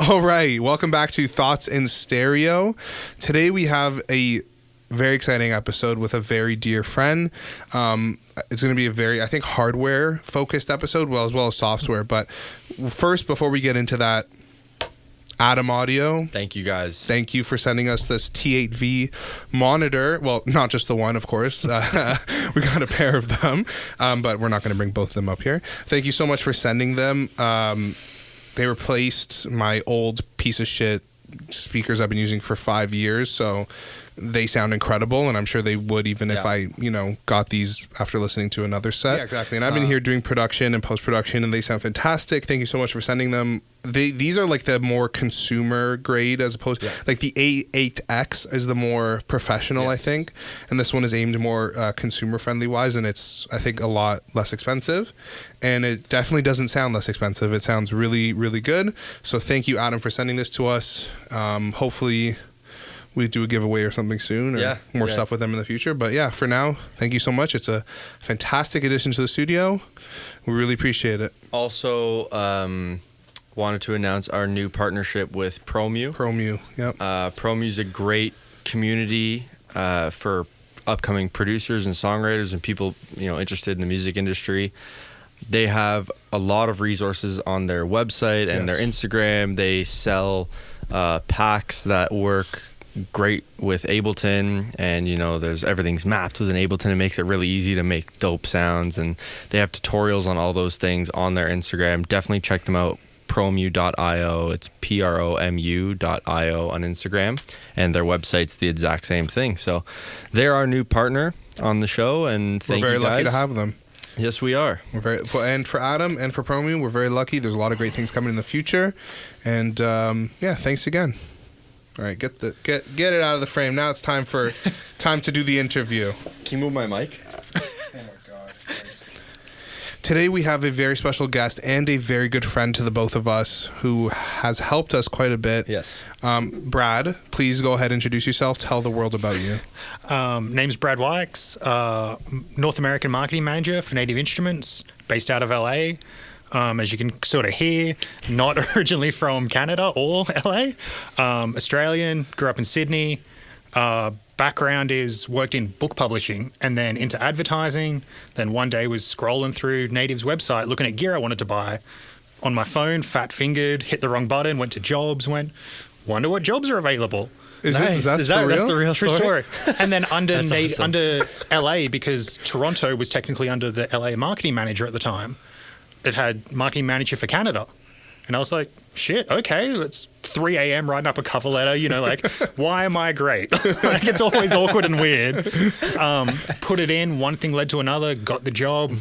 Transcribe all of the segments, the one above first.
All right, welcome back to Thoughts in Stereo. Today we have a very exciting episode with a very dear friend. It's going to be a very, I think, hardware-focused episode, as well as software. But first, before we get into that, Adam Audio. Thank you, guys. Thank you for sending us this T8V monitor. Well, not just the one, of course. We got a pair of them, but we're not going to bring both of them up here. Thank you so much for sending them. They replaced my old piece of shit speakers I've been using for 5 years, so they sound incredible, and I'm sure they would even if I, got these after listening to another set. Yeah, exactly. And I've been here doing production and post-production, and they sound fantastic. Thank you so much for sending them. These are like the more consumer grade as opposed to like the A8X is the more professional, I think. And this one is aimed more consumer friendly wise, and it's, I think, a lot less expensive. And it definitely doesn't sound less expensive. It sounds really, really good. So thank you, Adam, for sending this to us. Hopefully we do a giveaway or something soon, or more stuff with them in the future. But yeah, for now, thank you so much. It's a fantastic addition to the studio. We really appreciate it. Also, wanted to announce our new partnership with PROMU. PROMU, yep. PROMU is a great community for upcoming producers and songwriters and people interested in the music industry. They have a lot of resources on their website and their Instagram. They sell packs that work great with Ableton, and there's everything's mapped with an Ableton. It makes it really easy to make dope sounds, and they have tutorials on all those things on their Instagram. Definitely check them out. PROMU.io. It's PROMU.io on Instagram, and their website's the exact same thing. So they're our new partner on the show, and thank you guys. We're very lucky to have them. Yes, we are. And for Adam and for PROMU, we're very lucky. There's a lot of great things coming in the future, and thanks again. All right, get it out of the frame. Now it's time to do the interview. Can you move my mic? Oh my God. Today we have a very special guest and a very good friend to the both of us who has helped us quite a bit. Yes. Brad, please go ahead and introduce yourself. Tell the world about you. Name's Brad Wykes, North American marketing manager for Native Instruments, based out of LA. As you can sort of hear, not originally from Canada or LA. Australian, grew up in Sydney. Background is worked in book publishing and then into advertising. Then one day was scrolling through Native's website looking at gear I wanted to buy. On my phone, fat-fingered, hit the wrong button, went to jobs, wonder what jobs are available. Is that that's the real True story. And then under awesome. under LA, because Toronto was technically under the LA marketing manager at the time, it had marketing manager for Canada. And I was like, shit, okay, it's 3 a.m. writing up a cover letter, why am I great? Like, it's always awkward and weird. Put it in, one thing led to another, got the job,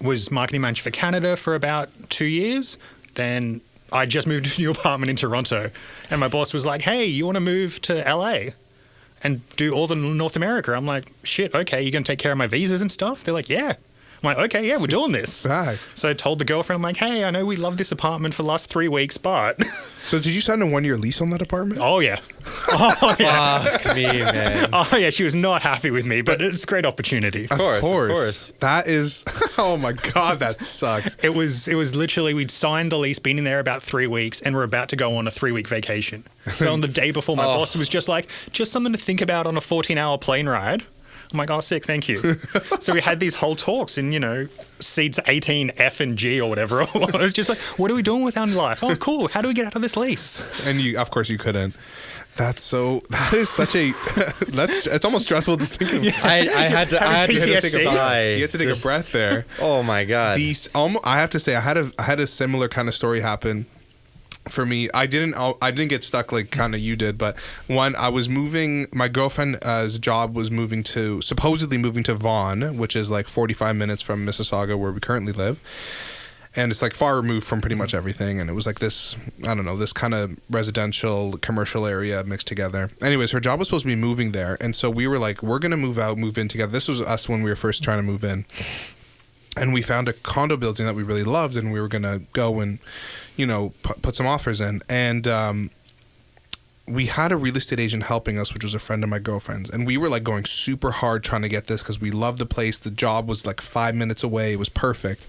was marketing manager for Canada for about 2 years. Then I just moved to a new apartment in Toronto, and my boss was like, hey, you want to move to LA and do all the North America? I'm like, shit, okay, you're going to take care of my visas and stuff? They're like, yeah. I'm like, okay, yeah, we're doing this. Facts. So I told the girlfriend, I'm like, hey, I know we love this apartment for the last 3 weeks, but... So did you sign a 1-year lease on that apartment? Oh, yeah. Oh, yeah. Fuck me, man. Oh, yeah, she was not happy with me, but it's a great opportunity. Of course. That is... Oh, my God, that sucks. It was literally, we'd signed the lease, been in there about 3 weeks, and we're about to go on a 3-week vacation. So on the day before, my boss was just like, just something to think about on a 14-hour plane ride. I'm like, oh, sick, thank you. So we had these whole talks in, seats 18, F and G or whatever it was. Just like, what are we doing with our life? Oh, cool. How do we get out of this lease? And of course you couldn't. That is such a, it's almost stressful just thinking. Yeah. I had to take a sigh. You had to take a breath there. Oh my God. I have to say, I had a similar kind of story happen. For me, I didn't get stuck like kind of you did, but I was moving, my girlfriend's job was supposedly moving to Vaughan, which is like 45 minutes from Mississauga where we currently live. And it's like far removed from pretty much everything. And it was like this, I don't know, this kind of residential commercial area mixed together. Anyways, her job was supposed to be moving there. And so we were like, we're going to move in together. This was us when we were first trying to move in. And we found a condo building that we really loved, and we were going to go and, put some offers in. And we had a real estate agent helping us, which was a friend of my girlfriend's. And we were like going super hard trying to get this because we loved the place. The job was like 5 minutes away. It was perfect.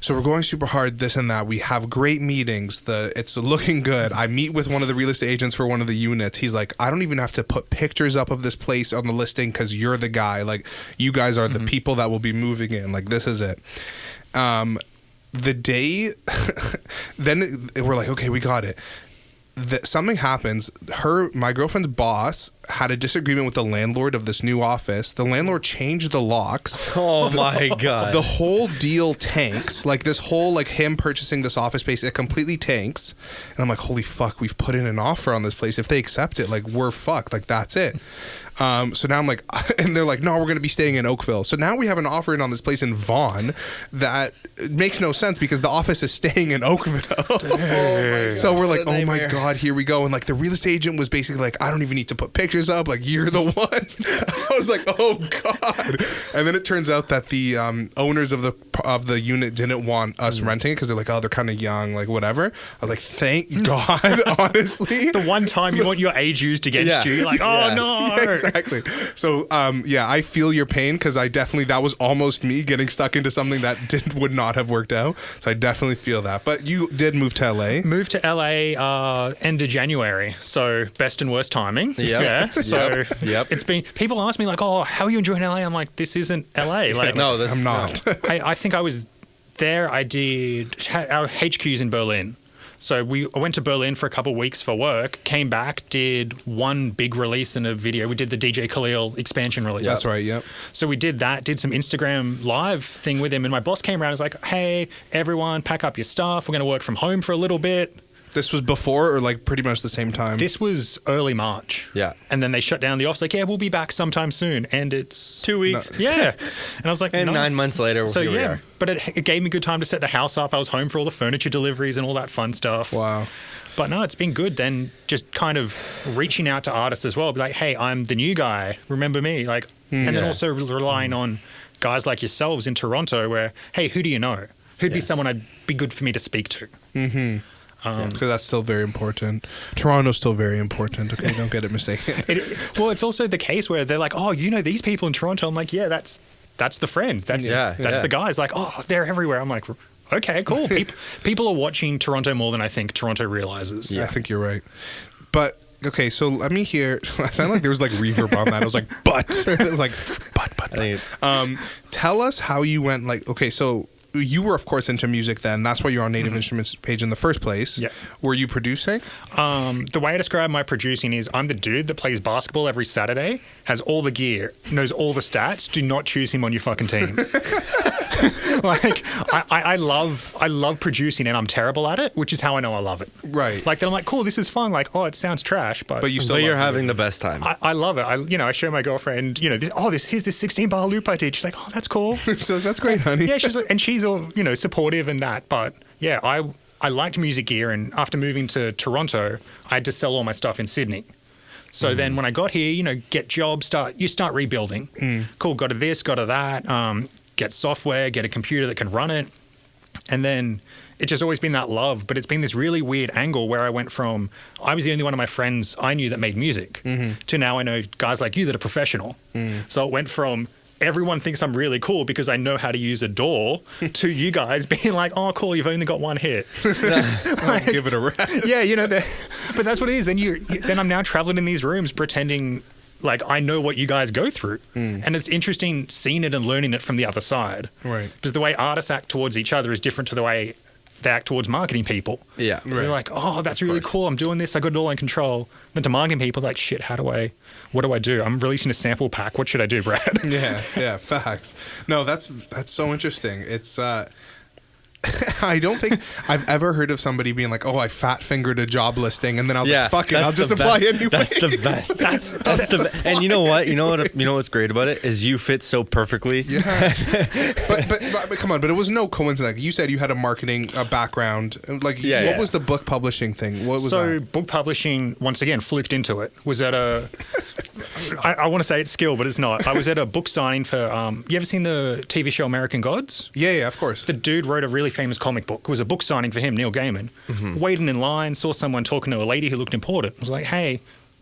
So we're going super hard, this and that. We have great meetings. It's looking good. I meet with one of the real estate agents for one of the units. He's like, I don't even have to put pictures up of this place on the listing because you're the guy. Like, you guys are the people that will be moving in. Like, this is it. The day, then we're like, okay, we got it. Something happens. My girlfriend's boss had a disagreement with the landlord of this new office. The landlord changed the locks. Oh my God. The whole deal tanks. Like, this whole, like, him purchasing this office space, it completely tanks. And I'm like, holy fuck, we've put in an offer on this place. If they accept it, like, we're fucked. Like, that's it. So now I'm like, and they're like, no, we're going to be staying in Oakville. So now we have an offer in on this place in Vaughan that makes no sense because the office is staying in Oakville. So we're like, oh my God, here we go. And like, the real estate agent was basically like, I don't even need to put pictures up. Like, you're the one. I was like, oh God. And then it turns out that the owners of the unit didn't want us renting it because they're like, oh, they're kind of young, like whatever. I was like, thank God, honestly. The one time you want your age used against you, you're like, oh no. Exactly. So, I feel your pain because that was almost me getting stuck into something that would not have worked out. So I definitely feel that. But you did move to LA. Moved to LA end of January. So best and worst timing. Yep. Yeah. So Yep. it's been, people ask me like, oh, how are you enjoying LA? I'm like, this isn't LA. Like, No, I'm not. I think I was there. Our HQ's in Berlin. So I went to Berlin for a couple of weeks for work, came back, did one big release and a video. We did the DJ Khalil expansion release. That's right, yep. So we did that, did some Instagram live thing with him. And my boss came around and was like, hey, everyone, pack up your stuff. We're going to work from home for a little bit. This was before or like pretty much the same time? This was early March. Yeah. And then they shut down the office like, yeah, we'll be back sometime soon. And it's 2 weeks. Yeah. And I was like, And no. 9 months later, So here we yeah, are. but it gave me good time to set the house up. I was home for all the furniture deliveries and all that fun stuff. Wow. But no, it's been good. Then just kind of reaching out to artists as well. Be like, hey, I'm the new guy. Remember me? Like, and then also relying on guys like yourselves in Toronto where, hey, who do you know? Who'd be someone I'd be good for me to speak to? Mm-hmm. Because that's still very important. Toronto's still very important. Okay, don't get it mistaken. Well, it's also the case where they're like, oh, you know these people in Toronto. I'm like, yeah, that's the friends. That's the guys. Like, oh, they're everywhere. I'm like, okay, cool. People are watching Toronto more than I think Toronto realizes. Yeah. I think you're right. But okay, so let me hear. I sound like there was like reverb on that. I was like, but it was like, but. Tell us how you went. Like, okay, so you were of course into music then. That's why you're on Native Instruments page in the first place. Yeah. Were you producing? The way I describe my producing is I'm the dude that plays basketball every Saturday, has all the gear, knows all the stats. Do not choose him on your fucking team. Like I love producing and I'm terrible at it, which is how I know I love it. Right. Like then I'm like, cool, this is fun. Like, oh, it sounds trash, but you still. But you're having the best time. I love it. I show my girlfriend, here's this 16-bar loop I did. She's like, oh, that's cool. So that's great, honey. Yeah, she's like, and she's all supportive and that. But yeah, I liked music gear, and after moving to Toronto, I had to sell all my stuff in Sydney. So then when I got here, get jobs, start rebuilding. Cool, got to this, got to that. Get software, get a computer that can run it, and then it's just always been that love. But it's been this really weird angle where I went from I was the only one of my friends I knew that made music to now I know guys like you that are professional. So it went from everyone thinks I'm really cool because I know how to use a DAW to you guys being like, oh, cool, you've only got one hit. Like, give it a rest. Yeah, but that's what it is. Then I'm now traveling in these rooms pretending like I know what you guys go through. And it's interesting seeing it and learning it from the other side. Right. Because the way artists act towards each other is different to the way they act towards marketing people. Yeah. They're like, oh, that's really cool. I'm doing this. I got it all in control. Then to marketing people, like, shit, what do I do? I'm releasing a sample pack. What should I do, Brad? Yeah, facts. No, that's so interesting. It's I don't think I've ever heard of somebody being like, oh, I fat fingered a job listing, and then I was like, fuck it, I'll just apply anyway. That's the best. That's the best. And you know what? You know what's great about it is you fit so perfectly. Yeah. but come on, but it was no coincidence. Like you said, you had a marketing background. Like, what was the book publishing thing? What was that? Book publishing, once again, fluked into it. Was at I want to say it's skill, but it's not. I was at a book signing for, you ever seen the TV show American Gods? Yeah, of course. The dude wrote a really famous comic book. It was a book signing for him, Neil Gaiman. Waiting in line, saw someone talking to a lady who looked important. I was like, hey,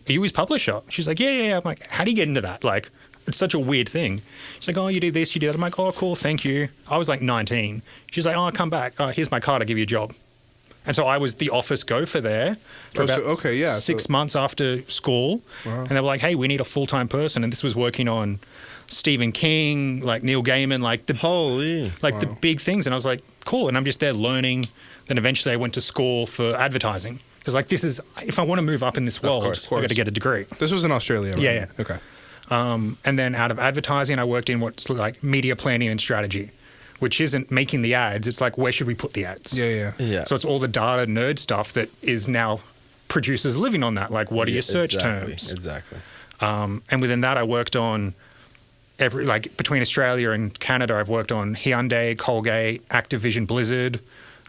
are you his publisher? She's like, yeah. I'm like, how do you get into that? Like, It's such a weird thing. She's like, oh, you do this, you do that. I'm like, oh, cool, thank you. I was like 19. She's like, oh, come back. Here's my card. I'll give you a job. And so I was the office gopher there for about 6 months after school. Wow. And they were like, hey, we need a full-time person. And this was working on Stephen King, like Neil Gaiman, like the the big things. And I was like, cool. And I'm just there learning. Then eventually I went to school for advertising. Because like this is, if I want to move up in this world, I've got to get a degree. This was in Australia, right? Yeah. Okay. And then out of advertising, I worked in what's like media planning and strategy, which isn't making the ads. It's like, where should we put the ads? Yeah. So it's all the data nerd stuff that is now producers living on that. Like, what are your search terms? Exactly. And within that, I worked on between Australia and Canada, I've worked on Hyundai, Colgate, Activision Blizzard,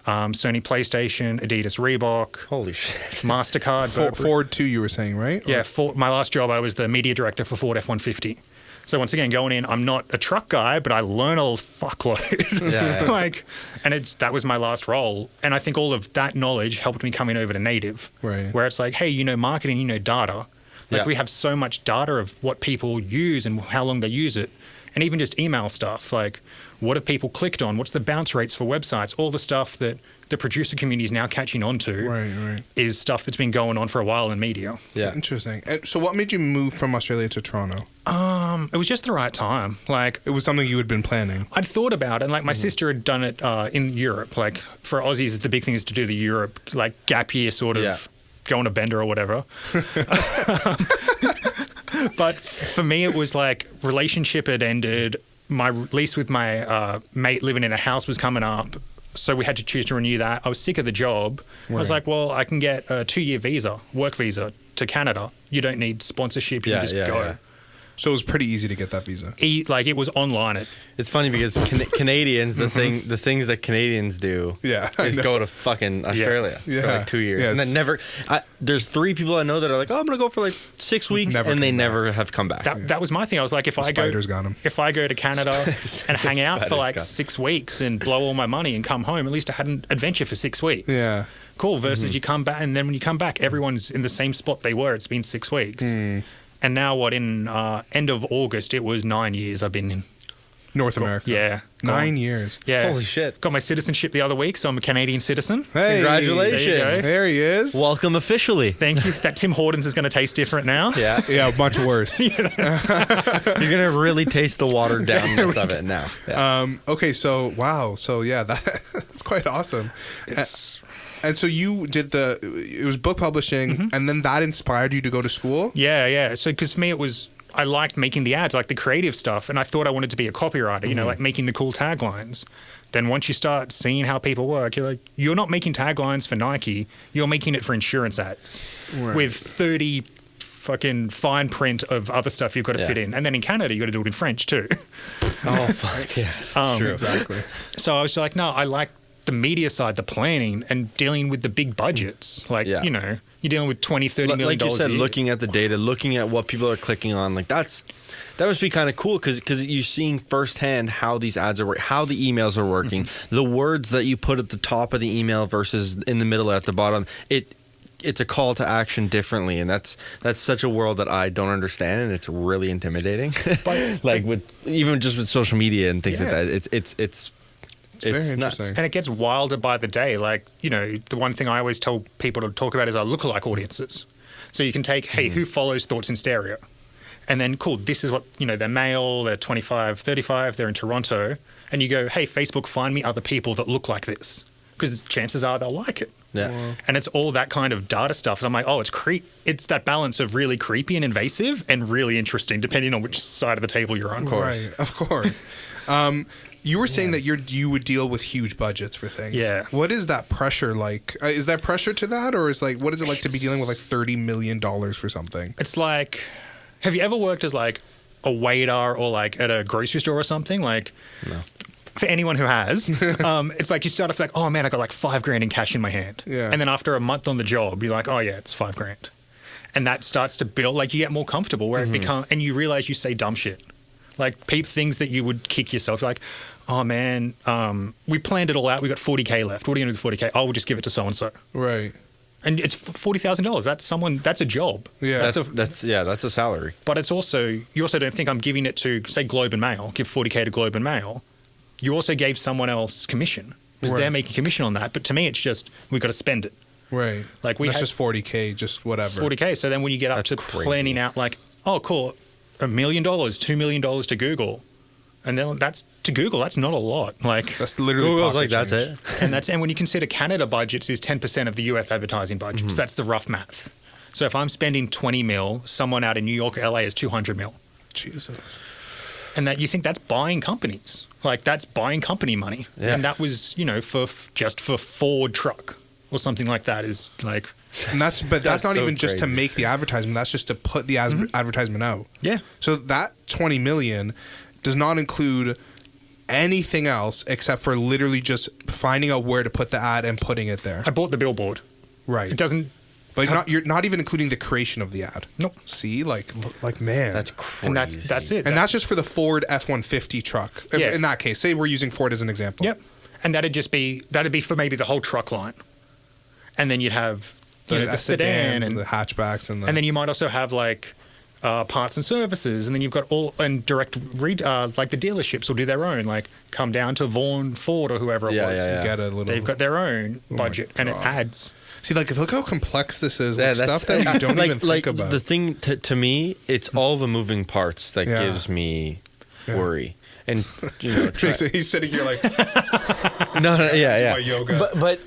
Sony PlayStation, Adidas Reebok. Holy shit. MasterCard. Ford too, you were saying, right? Yeah, my last job, I was the media director for Ford F-150. So once again, going in, I'm not a truck guy, but I learn a fuckload. Yeah. And that was my last role. And I think all of that knowledge helped me coming over to native. Right. Where it's like, hey, you know marketing, you know data. We have so much data of what people use and how long they use it. And even just email stuff, like what have people clicked on? What's the bounce rates for websites? All the stuff that the producer community is now catching on to is stuff that's been going on for a while in media. Yeah. Interesting. And so what made you move from Australia to Toronto? It was just the right time. Like, it was something you had been planning. I'd thought about it. And like my sister had done it in Europe. Like for Aussies, the big thing is to do the Europe, like gap year sort of go on a bender or whatever. But for me, it was like relationship had ended. My lease with my mate living in a house was coming up. So we had to choose to renew that. I was sick of the job. I was like, well, I can get a 2-year visa, work visa to Canada. You don't need sponsorship. You can just go. Yeah. So it was pretty easy to get that visa. It was online. It's funny because Canadians, the things that Canadians do is go to fucking Australia for like 2 years. And then there's 3 people I know that are like, oh, I'm going to go for like 6 weeks. And they never have come back. That was my thing. I was like, if I go to Canada and hang out for like 6 weeks and blow all my money and come home, at least I had an adventure for 6 weeks. Yeah. Cool. Versus you come back, and then when you come back, everyone's in the same spot they were. It's been 6 weeks. And now in end of August, it was 9 years I've been in North America. Yeah. 9 years. Yeah. Holy shit. Got my citizenship the other week, so I'm a Canadian citizen. Hey, congratulations. There he is. Welcome officially. Thank you. That Tim Hortons is going to taste different now. Yeah. Yeah, much worse. You're going to really taste the watered downness of it now. Yeah. Okay, so, wow. So, yeah, that's quite awesome. And so you did it was book publishing, and then that inspired you to go to school? Yeah. So, because for me, I liked making the ads, like the creative stuff, and I thought I wanted to be a copywriter, like making the cool taglines. Then once you start seeing how people work, you're like, you're not making taglines for Nike, you're making it for insurance ads with 30 fucking fine print of other stuff you've got to fit in. And then in Canada, you've got to do it in French too. Oh, fuck yeah. That's true. Exactly. So I was like, no, I like the media side, the planning, and dealing with the big budgets. Like, you're dealing with $20, $30 million. Like you said, looking at the data, looking at what people are clicking on, like that must be kind of cool because you're seeing firsthand how these ads are working, how the emails are working, the words that you put at the top of the email versus in the middle or at the bottom. It's a call to action differently, and that's such a world that I don't understand, and it's really intimidating. Like even with social media and things like that, it's very nuts. interesting. And it gets wilder by the day. Like, the one thing I always tell people to talk about is our lookalike audiences. So you can take, hey, who follows Thoughts in Stereo? And then, cool, this is what, they're male, they're 25, 35, they're in Toronto. And you go, hey, Facebook, find me other people that look like this. Because chances are they'll like it. Yeah. Wow. And it's all that kind of data stuff. And I'm like, it's that balance of really creepy and invasive and really interesting, depending on which side of the table you're on. Of course. Right, of course. You were saying that you would deal with huge budgets for things. Yeah. What is that pressure like? Is there pressure to that? Or what is it like to be dealing with like $30 million for something? It's like, have you ever worked as like a waiter or like at a grocery store or something? Like, no. For anyone who has, it's like you start off like, oh man, I got like $5,000 in cash in my hand. Yeah. And then after a month on the job, you're like, oh yeah, it's $5,000. And that starts to build, like you get more comfortable where it becomes, and you realize you say dumb shit. Like things that you would kick yourself. You're like, oh man, we planned it all out. We got $40,000 left. What are you going to do with $40,000? Oh, we'll just give it to so-and-so. Right. And it's $40,000. That's a job. Yeah. That's a salary. But it's also, you also don't think I'm giving it to, say, Globe and Mail, give 40K to Globe and Mail. You also gave someone else commission because they're making commission on that. But to me, it's just, we've got to spend it. Right. Like that's just 40K, just whatever. 40K. So then when you get up to planning out like, oh, cool, $1 million, $2 million to Google. And then that's to Google, that's not a lot. Like that's literally Google's pocket like, change. that's it. and when you consider Canada budgets is 10% of the US advertising budget. So that's the rough math. So if I'm spending 20 mil, someone out in New York or LA is 200 mil. Jesus. And that you think that's buying companies. Like that's buying company money. Yeah. And that was, just for Ford truck or something like that is like. And that's not so even just to crazy. make the advertisement. That's just to put the advertisement out. Yeah. So that 20 million does not include anything else except for literally just finding out where to put the ad and putting it there. I bought the billboard. Right. It doesn't. But you're not even including the creation of the ad. Nope. See, like man, That's crazy. And that's it. and that's just for the Ford F-150 truck. Yeah. In that case, say we're using Ford as an example. Yep. And that'd be for maybe the whole truck line. And then you'd have the sedan and the hatchbacks and then you might also have like parts and services, and then you've got direct like the dealerships will do their own, like come down to Vaughan Ford or whoever it was. You get a little. They've got their own budget, and it adds. See, like look how complex this is. Yeah, Like, stuff that we don't even think about. The thing to me, it's all the moving parts that Yeah. gives me worry. And He's sitting here like yeah. my yoga. But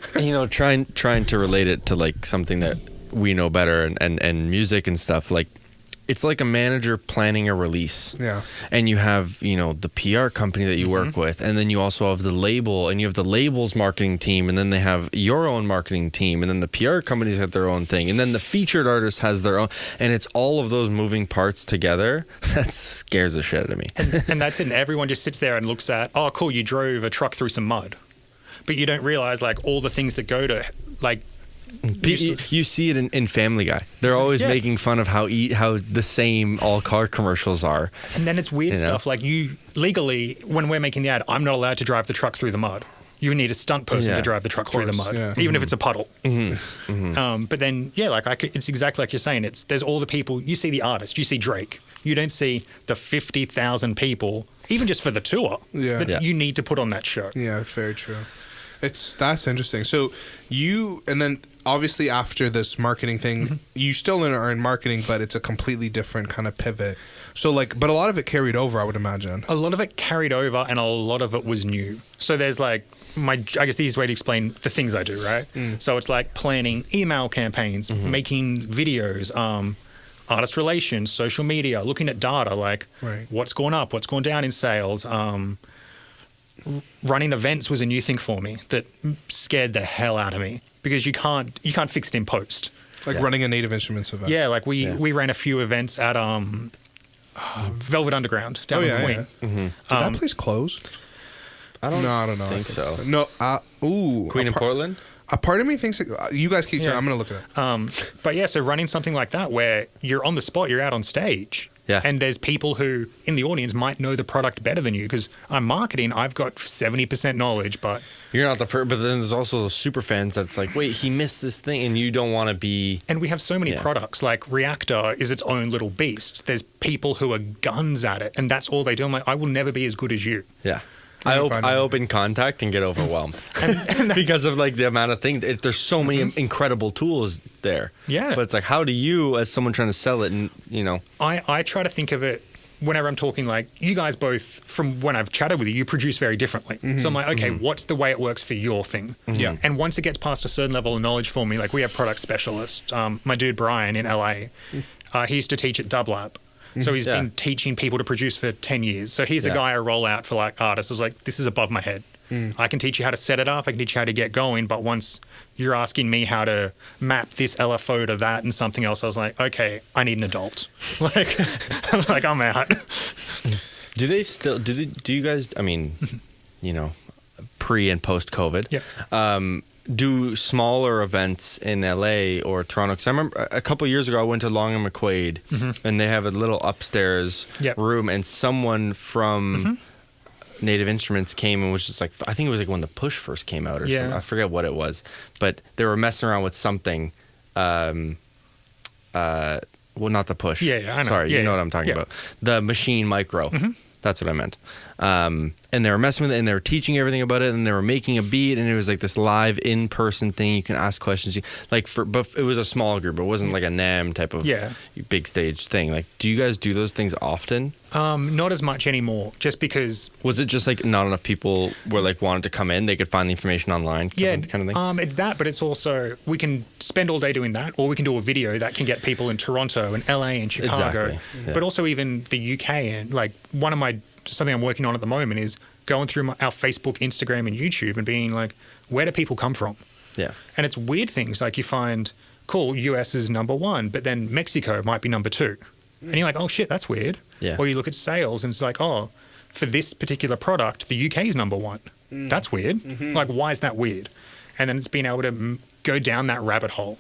trying to relate it to like something that we know better and music and stuff, like it's like a manager planning a release. Yeah. And you have, the PR company that you work with, and then you also have the label, and you have the label's marketing team, and then they have your own marketing team, and then the PR companies have their own thing, and then the featured artist has their own, and it's all of those moving parts together. That scares the shit out of me. And that's it. And everyone just sits there and looks at, oh, cool, you drove a truck through some mud. But you don't realize like all the things that go to like. You see it in Family Guy. They're always making fun of how the same all car commercials are. And then it's weird stuff like legally, when we're making the ad, I'm not allowed to drive the truck through the mud. You need a stunt person to drive the truck through the mud, even if it's a puddle. But then, it's exactly like you're saying. There's all the people. You see the artist. You see Drake. You don't see the 50,000 people, even just for the tour, that you need to put on that show. Yeah, very true. That's interesting. So and then obviously after this marketing thing, you still are in marketing, but it's a completely different kind of pivot. So but a lot of it carried over, I would imagine. A lot of it carried over, and a lot of it was new. So there's I guess the easiest way to explain the things I do, right? So it's like planning email campaigns, making videos, artist relations, social media, looking at data, like what's going up, what's going down in sales. Running events was a new thing for me that scared the hell out of me because you can't fix it in post. Like running a Native Instruments event. Yeah, like we ran a few events at Velvet Underground down in the wing. Did that place close? I don't know. think so. No. Queen in Portland? A part of me thinks you guys keep trying. I'm going to look at it. But yeah, so running something like that where you're on the spot, you're out on stage. Yeah. And there's people who in the audience might know the product better than you because I'm marketing. I've got 70% knowledge, but you're not but then there's also those super fans that's like, wait, he missed this thing, and you don't want to be. And we have so many products. Like Reactor is its own little beast. There's people who are guns at it, and that's all they do. I'm like, I will never be as good as you. Yeah. I open contact and get overwhelmed and because of like the amount of things. There's so many incredible tools there. Yeah. But it's like, how do you, as someone trying to sell it, and I try to think of it whenever I'm talking, like you guys both, from when I've chatted with you, you produce very differently. So I'm like, okay, what's the way it works for your thing? Yeah. And once it gets past a certain level of knowledge for me, like we have product specialists. My dude Brian in LA, he used to teach at Dublab. So he's been teaching people to produce for 10 years. So he's the guy I roll out for like artists. I was like, this is above my head. I can teach you how to set it up. I can teach you how to get going. But once you're asking me how to map this LFO to that and something else, I was like, okay, I need an adult. I'm out. Do they still, do you guys, I mean, pre and post COVID, do smaller events in LA or Toronto? Because I remember a couple of years ago, I went to Long and McQuaid, and they have a little upstairs room, and someone from Native Instruments came and was just like, I think it was like when the Push first came out or something. I forget what it was, but they were messing around with something well, not the push. Yeah, I know. Sorry, Yeah, you know yeah. what I'm talking Yeah. about. The machine micro. That's what I meant. And they were messing with it, and they were teaching everything about it, and they were making a beat, and it was like this live in-person thing. You can ask questions. But it was a small group. It wasn't like a NAMM type of big stage thing. Like, do you guys do those things often? Not as much anymore, just because. Was it just like not enough people were like wanted to come in? They could find the information online. Kind of thing. It's that, but it's also we can spend all day doing that, or we can do a video that can get people in Toronto and LA and Chicago, Exactly. Yeah. but also even the UK. And like something I'm working on at the moment is going through our Facebook, Instagram, and YouTube and being like, where do people come from? Yeah. And it's weird things like you find, cool, US is number 1, but then Mexico might be number 2. And you're like, oh shit, that's weird. Yeah. Or you look at sales and it's like, oh, for this particular product, the UK is number 1. That's weird. Like, why is that weird? And then it's being able to go down that rabbit hole.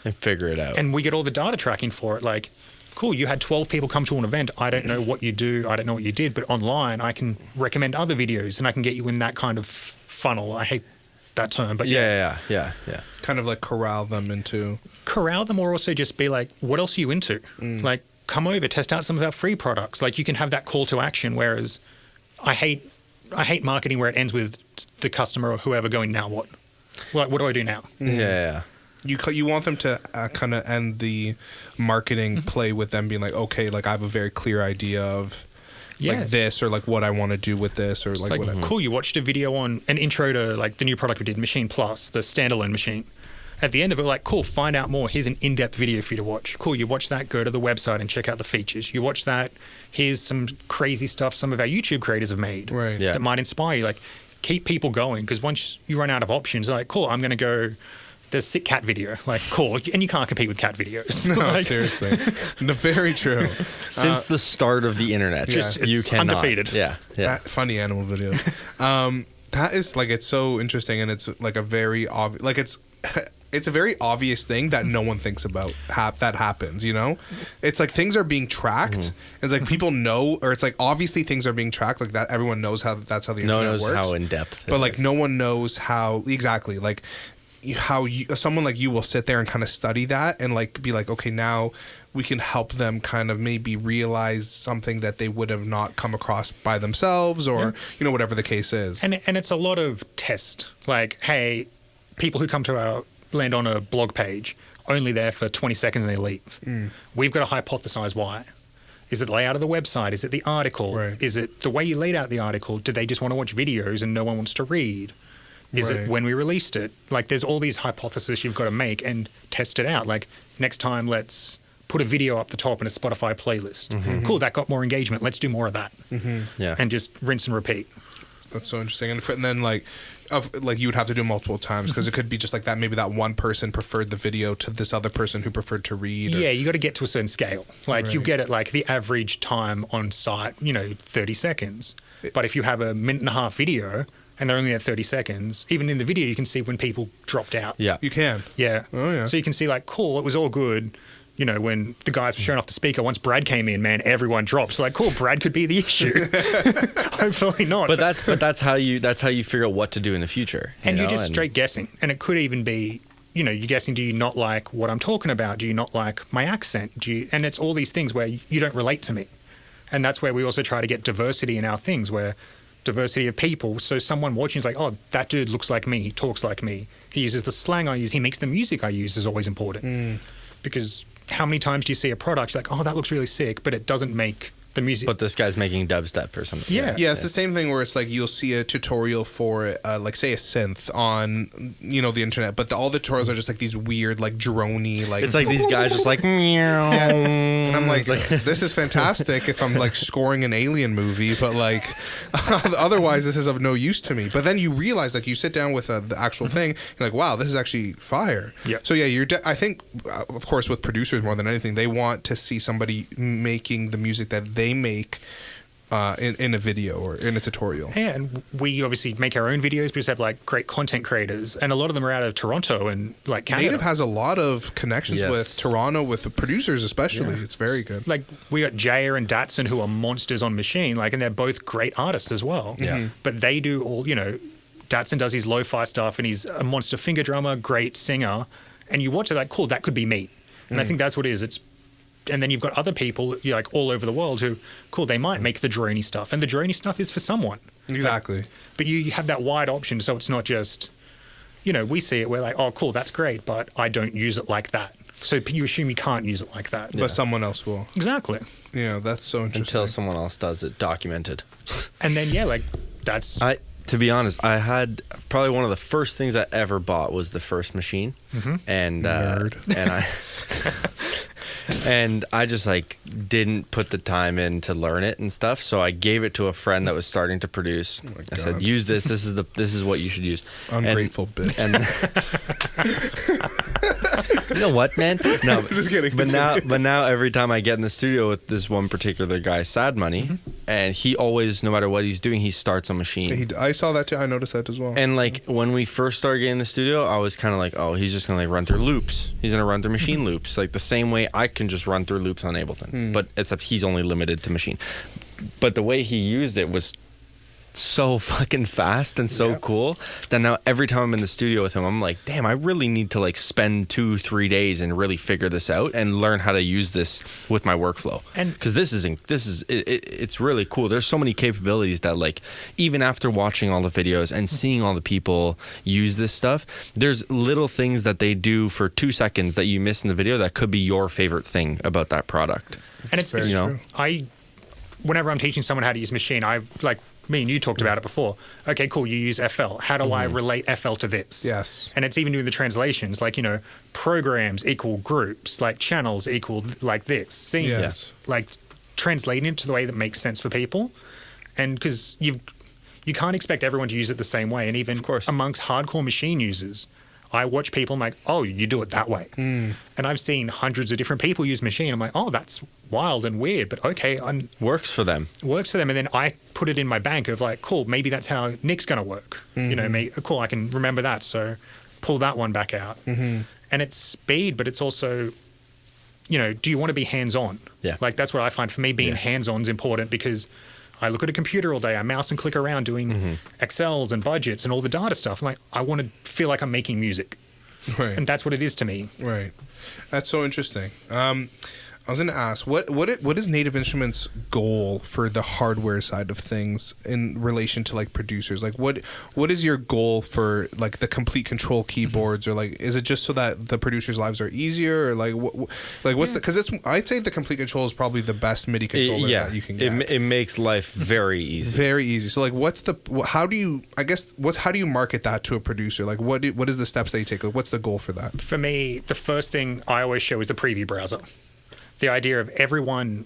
And figure it out. And we get all the data tracking for it. Like, cool, you had 12 people come to an event. I don't know what you do. I don't know what you did. But online, I can recommend other videos and I can get you in that kind of funnel. I hate that term, but yeah. Kind of like corral them into. Corral them, or also just be like, what else are you into? Like, come over, test out some of our free products. Like, you can have that call to action. Whereas I hate marketing where it ends with the customer or whoever going, now what? Like, what do I do now? Yeah. You want them to kind of end the marketing play with them being like, okay, like I have a very clear idea of like this, or like what I want to do with this, or like whatever. Cool, you watched a video on an intro to like the new product we did, Machine Plus, the standalone machine. At the end of it, like, cool, find out more. Here's an in-depth video for you to watch. Cool, you watch that, go to the website and check out the features. You watch that, here's some crazy stuff some of our YouTube creators have made that might inspire you. Like, keep people going, because once you run out of options, like, cool, I'm going to go the sick cat video. Like, cool, and you can't compete with cat videos. No, like, seriously. No, very true. Since the start of the internet, you it's cannot. undefeated. That funny animal videos. That is like, it's so interesting, and it's like a very obvious, like it's a very obvious thing that no one thinks about that happens, you know? It's like things are being tracked. It's like people know, or it's like obviously things are being tracked, like that everyone knows how that's how the internet no one knows works. how in depth. But like no one knows how exactly, like how someone like you will sit there and kind of study that and like be like, okay, now we can help them kind of maybe realize something that they would have not come across by themselves, or you know, whatever the case is. And it's a lot of test. Like, hey, people who come to our land on a blog page only there for 20 seconds and they leave. We've got to hypothesize why. Is it the layout of the website? Is it the article? Right. Is it the way you laid out the article? Did they just want to watch videos and no one wants to read? Is it when we released it? Like, there's all these hypotheses you've got to make and test it out. Like, next time let's put a video up the top in a Spotify playlist. Cool, that got more engagement. Let's do more of that. Yeah. And just rinse and repeat. That's so interesting. And then like you would have to do it multiple times, because it could be just like that. Maybe that one person preferred the video to this other person who preferred to read. Yeah, you got to get to a certain scale. Like, you get it, like the average time on site, 30 seconds. But if you have a minute and a half video and they're only at 30 seconds, even in the video, you can see when people dropped out. Yeah. You can. Yeah. Oh, yeah. So you can see, like, cool, it was all good. When the guys were showing off the speaker, once Brad came in, man, everyone dropped. So like, cool, Brad could be the issue. Hopefully not. But that's how you figure out what to do in the future. And you're just straight guessing. And it could even be, you're guessing, do you not like what I'm talking about? Do you not like my accent? And it's all these things where you don't relate to me. And that's where we also try to get diversity in our things, where diversity of people. So someone watching is like, oh, that dude looks like me, he talks like me, he uses the slang I use, he makes the music I use, is always important. Because how many times do you see a product like, oh, that looks really sick, but it doesn't make the music? But this guy's making dubstep or something. Yeah. Yeah, it's the same thing where it's like you'll see a tutorial for like say a synth on the internet, but all the tutorials are just like these weird like droney like. It's like these guys just like meow. Yeah. And I'm like, this is fantastic if I'm like scoring an alien movie, but like otherwise this is of no use to me. But then you realize, like, you sit down with the actual thing, you're like, wow, this is actually fire. Yeah. So yeah, I think of course with producers more than anything, they want to see somebody making the music that they make in a video or in a tutorial. Yeah, and we obviously make our own videos. We just have like great content creators, and a lot of them are out of Toronto and like Canada. Native has a lot of connections with Toronto, with the producers especially. Yeah. It's very good. Like, we got Jair and Datsun, who are monsters on Machine, like, and they're both great artists as well. Yeah. But they do all, Datsun does his lo-fi stuff, and he's a monster finger drummer, great singer, and you watch it like, cool, that could be me. And I think that's what it is. And then you've got other people like all over the world who, cool, they might make the drony stuff, and the drony stuff is for someone. Exactly. But you have that wide option, so it's not just, we see it, we're like, oh, cool, that's great, but I don't use it like that. So you assume you can't use it like that. But someone else will. Exactly. That's so interesting. Until someone else does it, documented. And then, that's... To be honest, I had probably one of the first things I ever bought was the first machine. And and I just like didn't put the time in to learn it and stuff. So I gave it to a friend that was starting to produce. I said, "Use this. This is what you should use." Ungrateful bitch. And you know what, man? No, just kidding. But now every time I get in the studio with this one particular guy, Sad Money, and he always, no matter what he's doing, he starts a machine. I saw that too. I noticed that as well. And like when we first started getting in the studio, I was kind of like, oh, he's just gonna like run through loops. He's gonna run through machine loops, like the same way I can just run through loops on Ableton. But except he's only limited to machine. But the way he used it was so fucking fast and so cool that now every time I'm in the studio with him, I'm like, damn, I really need to like spend 2-3 days and really figure this out and learn how to use this with my workflow. And because it's really cool. There's so many capabilities that like even after watching all the videos and seeing all the people use this stuff, there's little things that they do for 2 seconds that you miss in the video that could be your favorite thing about that product. And it's very true. Whenever I'm teaching someone how to use Machine, me and you talked about it before. Okay, cool, you use FL. How do I relate FL to this? Yes. And it's even doing the translations, like, programs equal groups, like channels equal like this. Scenes, like translating it to the way that makes sense for people. And because you can't expect everyone to use it the same way. And even amongst hardcore Machine users, I watch people, I'm like, oh, you do it that way. And I've seen hundreds of different people use Machine. I'm like, oh, that's wild and weird, but okay. Works for them. Works for them. And then I put it in my bank of like, cool, maybe that's how Nick's going to work. Cool, I can remember that. So pull that one back out. And it's speed, but it's also, do you want to be hands-on? Yeah. Like that's what I find for me being hands-on is important because I look at a computer all day. I mouse and click around doing Excels and budgets and all the data stuff. I'm like, I want to feel like I'm making music. Right. And that's what it is to me. Right. That's so interesting. I was going to ask, what is Native Instruments' goal for the hardware side of things in relation to like producers? Like, what is your goal for like the complete control keyboards, or like is it just so that the producers' lives are easier, or like what's the? Because I'd say the complete control is probably the best MIDI controller that you can get. It makes life very easy. Very easy. So like, how do you market that to a producer? Like, what is the steps that you take? What's the goal for that? For me, the first thing I always show is the preview browser. The idea of everyone,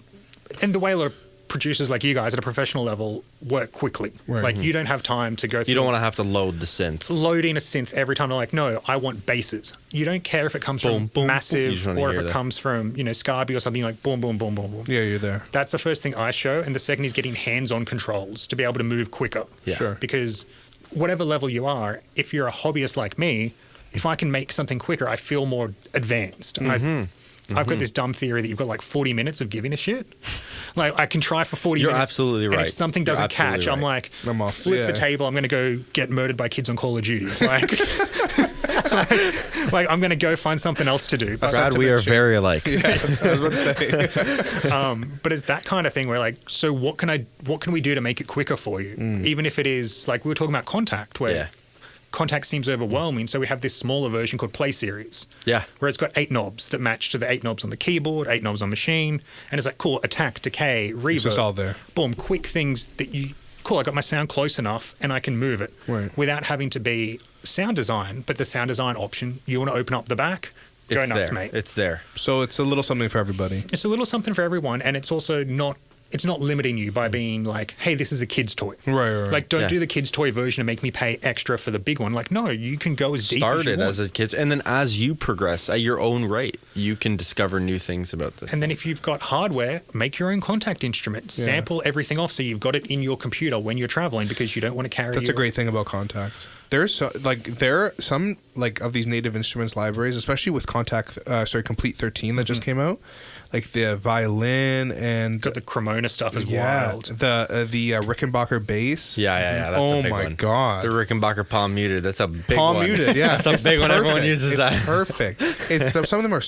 and the way a lot of producers like you guys at a professional level work quickly. Right. Like you don't have time to go through. You don't want to have to load the synth. Loading a synth every time. They're like, no, I want basses. You don't care if it comes from Massive or if it comes from, Scarby or something like boom, boom, boom, boom, boom. Yeah, you're there. That's the first thing I show. And the second is getting hands-on controls to be able to move quicker. Yeah. Sure. Because whatever level you are, if you're a hobbyist like me, if I can make something quicker, I feel more advanced. I've got this dumb theory that you've got like 40 minutes of giving a shit. Like I can try for 40 You're minutes. absolutely right. And if something doesn't catch, I'm like, I'm off. Flip the table. I'm going to go get murdered by kids on Call of Duty. Like, I'm going to go find something else to do. Brad, we are very alike. Yeah, I was about to say. But it's that kind of thing where like, so what can we do to make it quicker for you? Even if it is like we were talking about Contact, where Contact seems overwhelming, so we have this smaller version called Play Series. Yeah. Where it's got 8 knobs that match to the 8 knobs on the keyboard, 8 knobs on machine, and it's like, cool, attack, decay, reverb. It's just all there. Boom, quick things that cool, I got my sound close enough and I can move it without having to be sound design, but the sound design option, you want to open up the back, go nuts, mate. It's there. So it's a little something for everybody. It's a little something for everyone, and it's also not limiting you by being like, hey, this is a kid's toy. Right. Like, don't do the kid's toy version and make me pay extra for the big one. Like, no, you can go as deep as you want. Start it as a kid's, and then as you progress at your own rate, you can discover new things about this. And then if you've got hardware, make your own Contact instrument. Sample everything off so you've got it in your computer when you're traveling because you don't want to carry That's a great thing about Contact. there are some like of these Native Instruments libraries, especially with Complete 13 that just came out. Like the violin and Got the Cremona stuff is wild. the Rickenbacker bass. Yeah. That's Oh a big my one. god. The Rickenbacker palm muted. That's a big Palm one. muted, yeah. That's a big one. Everyone Perfect. uses It's that. perfect. Some of them are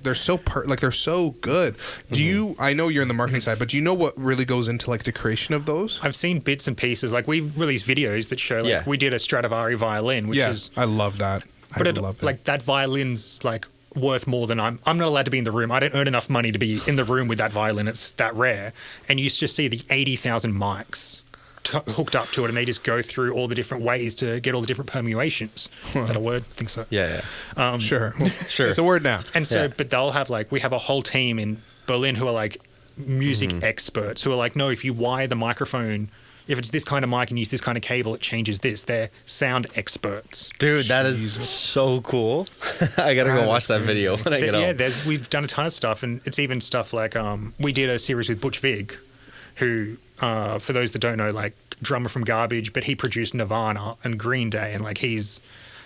they're so good. Do you? I know you're in the marketing side, but do you know what really goes into like the creation of those? I've seen bits and pieces. Like we've released videos that show like we did a Stradivari violin, which is I love that. but I love it. like that violin's like worth more than I'm not allowed to be in the room. I don't earn enough money to be in the room with that violin. It's that rare. And you just see the 80,000 mics hooked up to it, and they just go through all the different ways to get all the different permutations. Is that a word? I think so. Yeah. Sure. Sure. It's a word now. And so, Yeah. but they'll have like, we have a whole team in Berlin who are like music experts who are like, no, if you wire the microphone, if it's this kind of mic and use this kind of cable, it changes this. They're sound experts. Dude, that is Jesus. so cool. I gotta go watch that video when I get home. We've done a ton of stuff, and it's even stuff like we did a series with Butch Vig, who, for those that don't know, like drummer from Garbage, but he produced Nirvana and Green Day, and like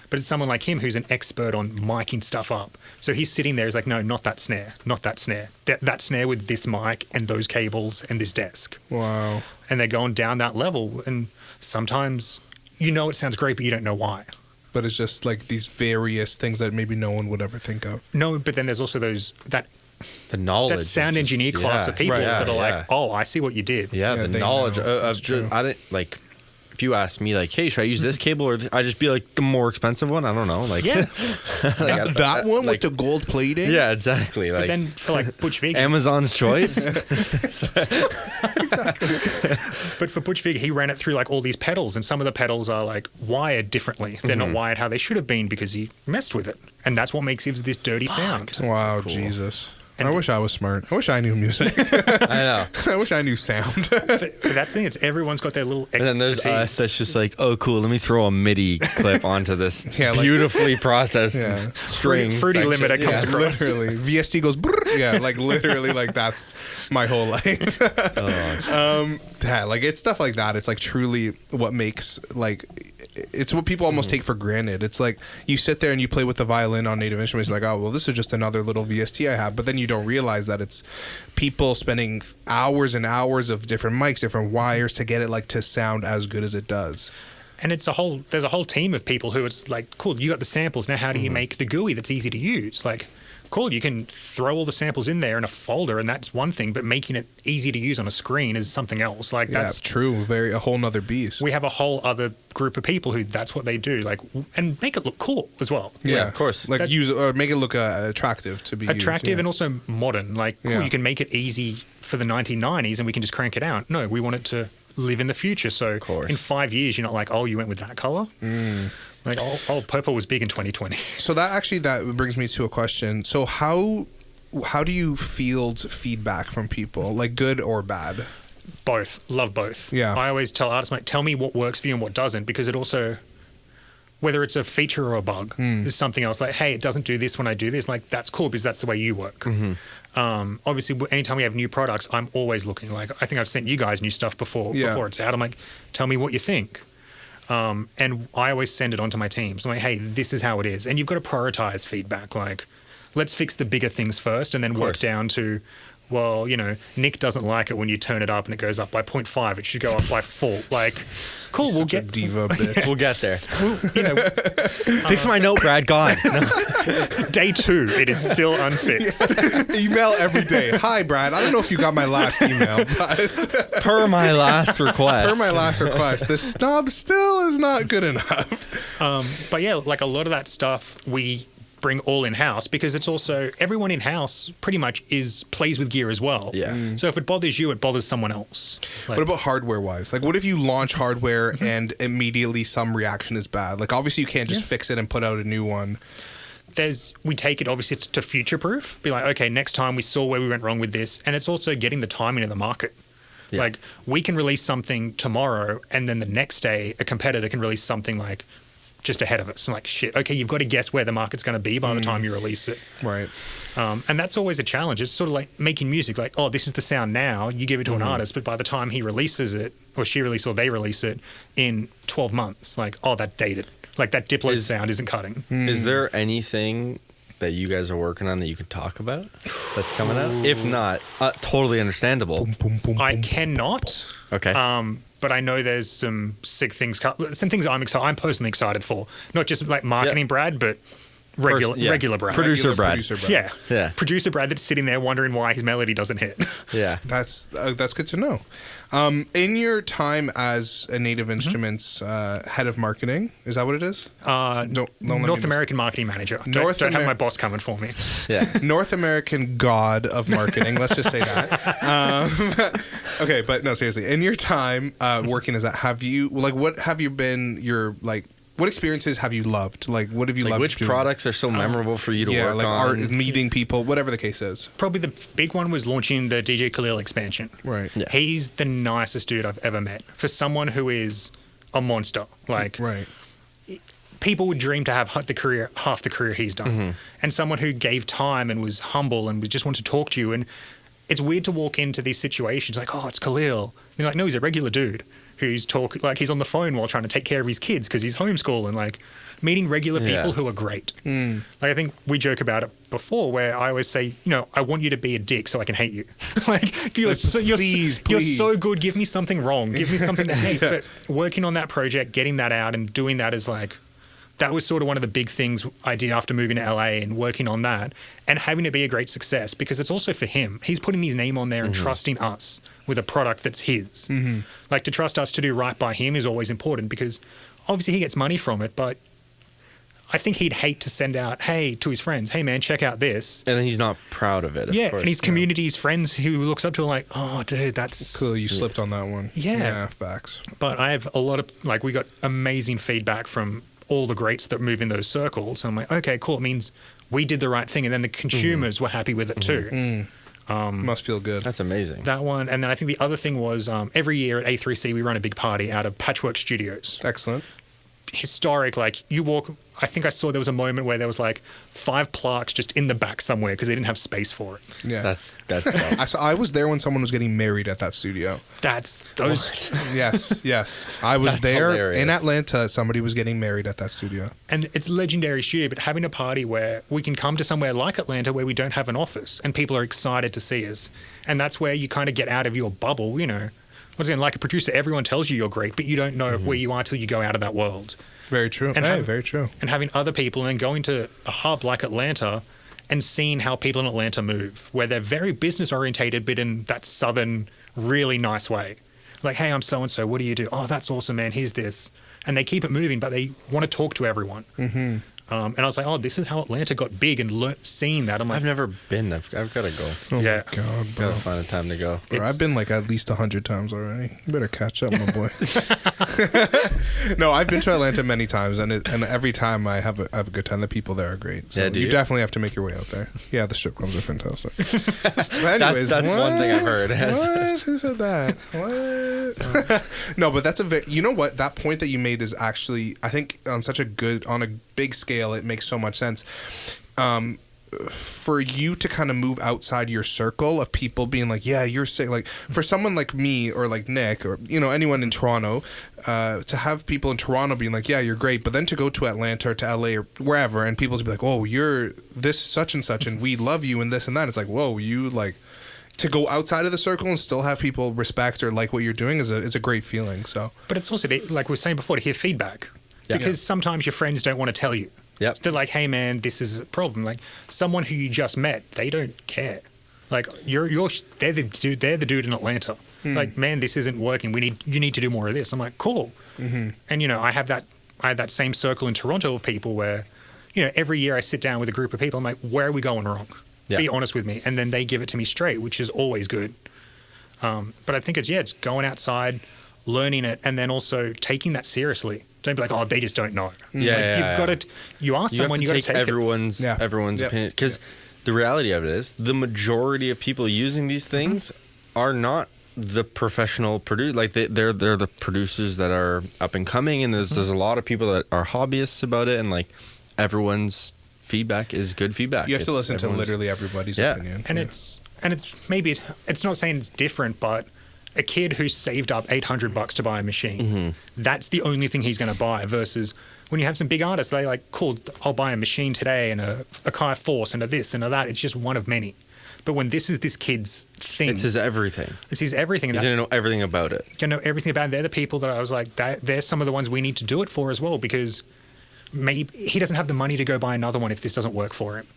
but it's someone like him who's an expert on miking stuff up. So he's sitting there, he's like, no, not that snare, not that snare, that snare with this mic and those cables and this desk. Wow. And they're going down that level, and sometimes it sounds great, but you don't know why. But it's just like these various things that maybe no one would ever think of. No, but then there's also that The knowledge. sound of just- engineer class of people that are like, oh, I see what you did. Yeah, Yeah, the they knowledge know. of That's just, true. I didn't like. If you ask me, like, hey, should I use this cable or I just be like the more expensive one? I don't know. Like, Yeah. That one like- with the gold plating? yeah, exactly. But Like then for like Butch Vig, Amazon's choice. but for Butch Vig, he ran it through like all these pedals, and some of the pedals are like wired differently. They're not wired how they should have been because he messed with it, and that's what makes it this dirty sound. Wow, cool. Jesus. And- I wish I was smart. I wish I knew music. I know. I wish I knew sound. But that's the thing; it's everyone's got their little And expertise. then there's us that's just like, oh, cool. Let me throw a MIDI clip onto this Yeah, like- beautifully processed Yeah. string. Fruity section. limiter comes Yeah. across. Literally. VST goes, brrr. Yeah, like literally, like that's my whole life. Yeah, like it's stuff like that. It's like truly what makes like it's what people almost take for granted. It's like you sit there and you play with the violin on Native Instruments, like, oh well, this is just another little VST I have. But then you don't realize that it's people spending hours and hours of different mics, different wires to get it like to sound as good as it does. And there's a whole team of people who it's like, cool, you got the samples. Now how do you make the GUI that's easy to use? Like, cool, you can throw all the samples in there in a folder, and that's one thing, but making it easy to use on a screen is something else. Like Yeah, that's true. A whole nother beast. we have a whole other group of people who that's what they do. Like, and make it look cool as well. Yeah, of course. Like That- use or make it look attractive to be Attractive used, and also modern. Like, cool, Yeah. you can make it easy for the 1990s, and we can just crank it out. No, we want it to live in the future. So course. in 5 years, you're not like, oh, you went with that color. Like, oh, purple was big in 2020. So that brings me to a question. So how do you field feedback from people, like good or bad? Both. Love both. Yeah. I always tell artists, like, tell me what works for you and what doesn't, because it also, whether it's a feature or a bug, is something else. Like, hey, it doesn't do this when I do this. Like, that's cool because that's the way you work. Obviously, anytime we have new products, I'm always looking. Like, I think I've sent you guys new stuff before it's out. I'm like, tell me what you think. And I always send it on to my teams. I'm like, hey, this is how it is. And you've got to prioritize feedback. Like, let's fix the bigger things first and then work course. down to, well, Nick doesn't like it when you turn it up and it goes up by 0.5. It should go up by 4. Like, cool, we'll Such a get diva bitch. We'll get there. you know, Fix my note, Brad. God. day 2. It is still unfixed. Email every day. Hi, Brad. I don't know if you got my last email, but Per my last request. per my last request, this snub still is not good enough. But yeah, like a lot of that stuff we bring all in-house because it's also everyone in-house pretty much plays with gear as well. Yeah. So if it bothers you, it bothers someone else. Like, What about hardware-wise? Like, what if you launch hardware and immediately some reaction is bad? Like, obviously, you can't just fix it and put out a new one. we take it obviously to future-proof. Be like, okay, next time we saw where we went wrong with this, and it's also getting the timing in the market. Yeah. Like, we can release something tomorrow, and then the next day, a competitor can release something like just ahead of us. I'm like, shit, okay, you've got to guess where the market's going to be by the time you release it. Right. And that's always a challenge. It's sort of like making music. Like, oh, this is the sound now. You give it to an artist, but by the time he releases it, or she releases, or they release it in 12 months, like, oh, that's dated. Like that Diplo sound isn't cutting. Is there anything that you guys are working on that you can talk about that's coming out? If not, totally understandable. I cannot. Okay. But I know there's some sick things, some things I'm personally excited for. Not just like marketing Brad, but regular Brad. Producer Brad. Yeah. Yeah. Producer Brad that's sitting there wondering why his melody doesn't hit. Yeah. That's good to know. In your time as a Native Instruments head of marketing, is that what it is? North American marketing manager. Don't have my boss coming for me. Yeah. North American god of marketing. Let's just say that. Okay, but no, seriously. In your time working as that, what have you been your what experiences have you loved? Like, what have you loved? Which doing? products are so memorable for you to work on? Art, meeting people, whatever the case is. Probably the big one was launching the DJ Khalil expansion. Right. Yeah. He's the nicest dude I've ever met. For someone who is a monster, like Right. people would dream to have half the career he's done, and someone who gave time and was humble and just wanted to talk to you. And it's weird to walk into these situations like, oh, it's Khalil. And you're like, no, he's a regular dude who's talking, like he's on the phone while trying to take care of his kids because he's homeschooling, like meeting regular people who are great. Like I think we joke about it before where I always say, I want you to be a dick so I can hate you. Like you're so good, give me something wrong, give me something to hate. But working on that project, getting that out and doing that is like, that was sort of one of the big things I did after moving to LA and working on that and having it be a great success because it's also for him. He's putting his name on there and trusting us with a product that's his. Like to trust us to do right by him is always important because obviously he gets money from it, but I think he'd hate to send out, to his friends, hey man, check out this. And then he's not proud of it. Of course. And his community, his friends who looks up to him like, oh dude, that's Cool, you slipped on that one. Yeah. Facts. But I have a lot of, we got amazing feedback from all the greats that move in those circles. And I'm like, okay, cool. It means we did the right thing. And then the consumers were happy with it too. Must feel good. That's amazing. That one. And then I think the other thing was every year at A3C, we run a big party out of Patchwork Studios. Excellent. Historic, you walk, I think I saw there was a moment where there was 5 plaques just in the back somewhere because they didn't have space for it. Yeah. That's I was there when someone was getting married at that studio. That's those. Yes. I was That's there hilarious. in Atlanta. Somebody was getting married at that studio. And it's a legendary studio, but having a party where we can come to somewhere like Atlanta where we don't have an office and people are excited to see us. And that's where you kind of get out of your bubble, Once again, like a producer, everyone tells you you're great, but you don't know where you are till you go out of that world. Very true. Very true. And having other people and then going to a hub like Atlanta and seeing how people in Atlanta move, where they're very business orientated, but in that southern, really nice way. Like, hey, I'm so-and-so. What do you do? Oh, that's awesome, man. Here's this. And they keep it moving, but they want to talk to everyone. And I was like, oh, this is how Atlanta got big and seeing that. I'm like, I've never been. I've got to go. Oh Yeah. my God, bro. Got to find a time to go. Bro, I've been at least 100 times already. You better catch up, my boy. No, I've been to Atlanta many times, and every time I have a good time. The people there are great. So Yeah, do you you? definitely have to make your way out there. Yeah, the strip clubs are fantastic. But anyways, That's one thing I've heard. What? Who said that? What? No, but that's you know what? That point that you made is actually, I think, on a big scale, it makes so much sense. For you to kind of move outside your circle of people being like, yeah, you're sick. Like for someone like me or like Nick or, anyone in Toronto, to have people in Toronto being like, yeah, you're great. But then to go to Atlanta or to LA or wherever and people to be like, oh, you're this such and such and we love you and this and that. It's like, whoa, you to go outside of the circle and still have people respect or like what you're doing is a great feeling. So, but it's also, like we were saying before, to hear feedback. Yeah. Because sometimes your friends don't want to tell you. Yep. They're like, hey man, this is a problem. Like someone who you just met, they don't care. Like they're the dude in Atlanta. Like, man, this isn't working. You need to do more of this. I'm like, cool. And I have that same circle in Toronto of people where, every year I sit down with a group of people. I'm like, where are we going wrong? Yeah. Be honest with me. And then they give it to me straight, which is always good. But I think it's going outside, learning it, and then also taking that seriously. Don't be like, oh, they just don't know. You've got to. You ask someone, you got to take everyone's opinion because the reality of it is the majority of people using these things are not the professional produce, like they're the producers that are up and coming, and there's a lot of people that are hobbyists about it, and like everyone's feedback is good feedback. You have to listen to literally everybody's opinion. And it's maybe it's not saying it's different, but a kid who's saved up $800 to buy a machine, that's the only thing he's going to buy, versus when you have some big artists, they like, cool, I'll buy a machine today and a Kai Force and a this and a that. It's just one of many. But when this is this kid's thing, It's his everything. It's his everything. He's gonna know everything about it. Gonna know everything about it. They're the people that I was like, they're some of the ones we need to do it for as well, because maybe he doesn't have the money to go buy another one if this doesn't work for him.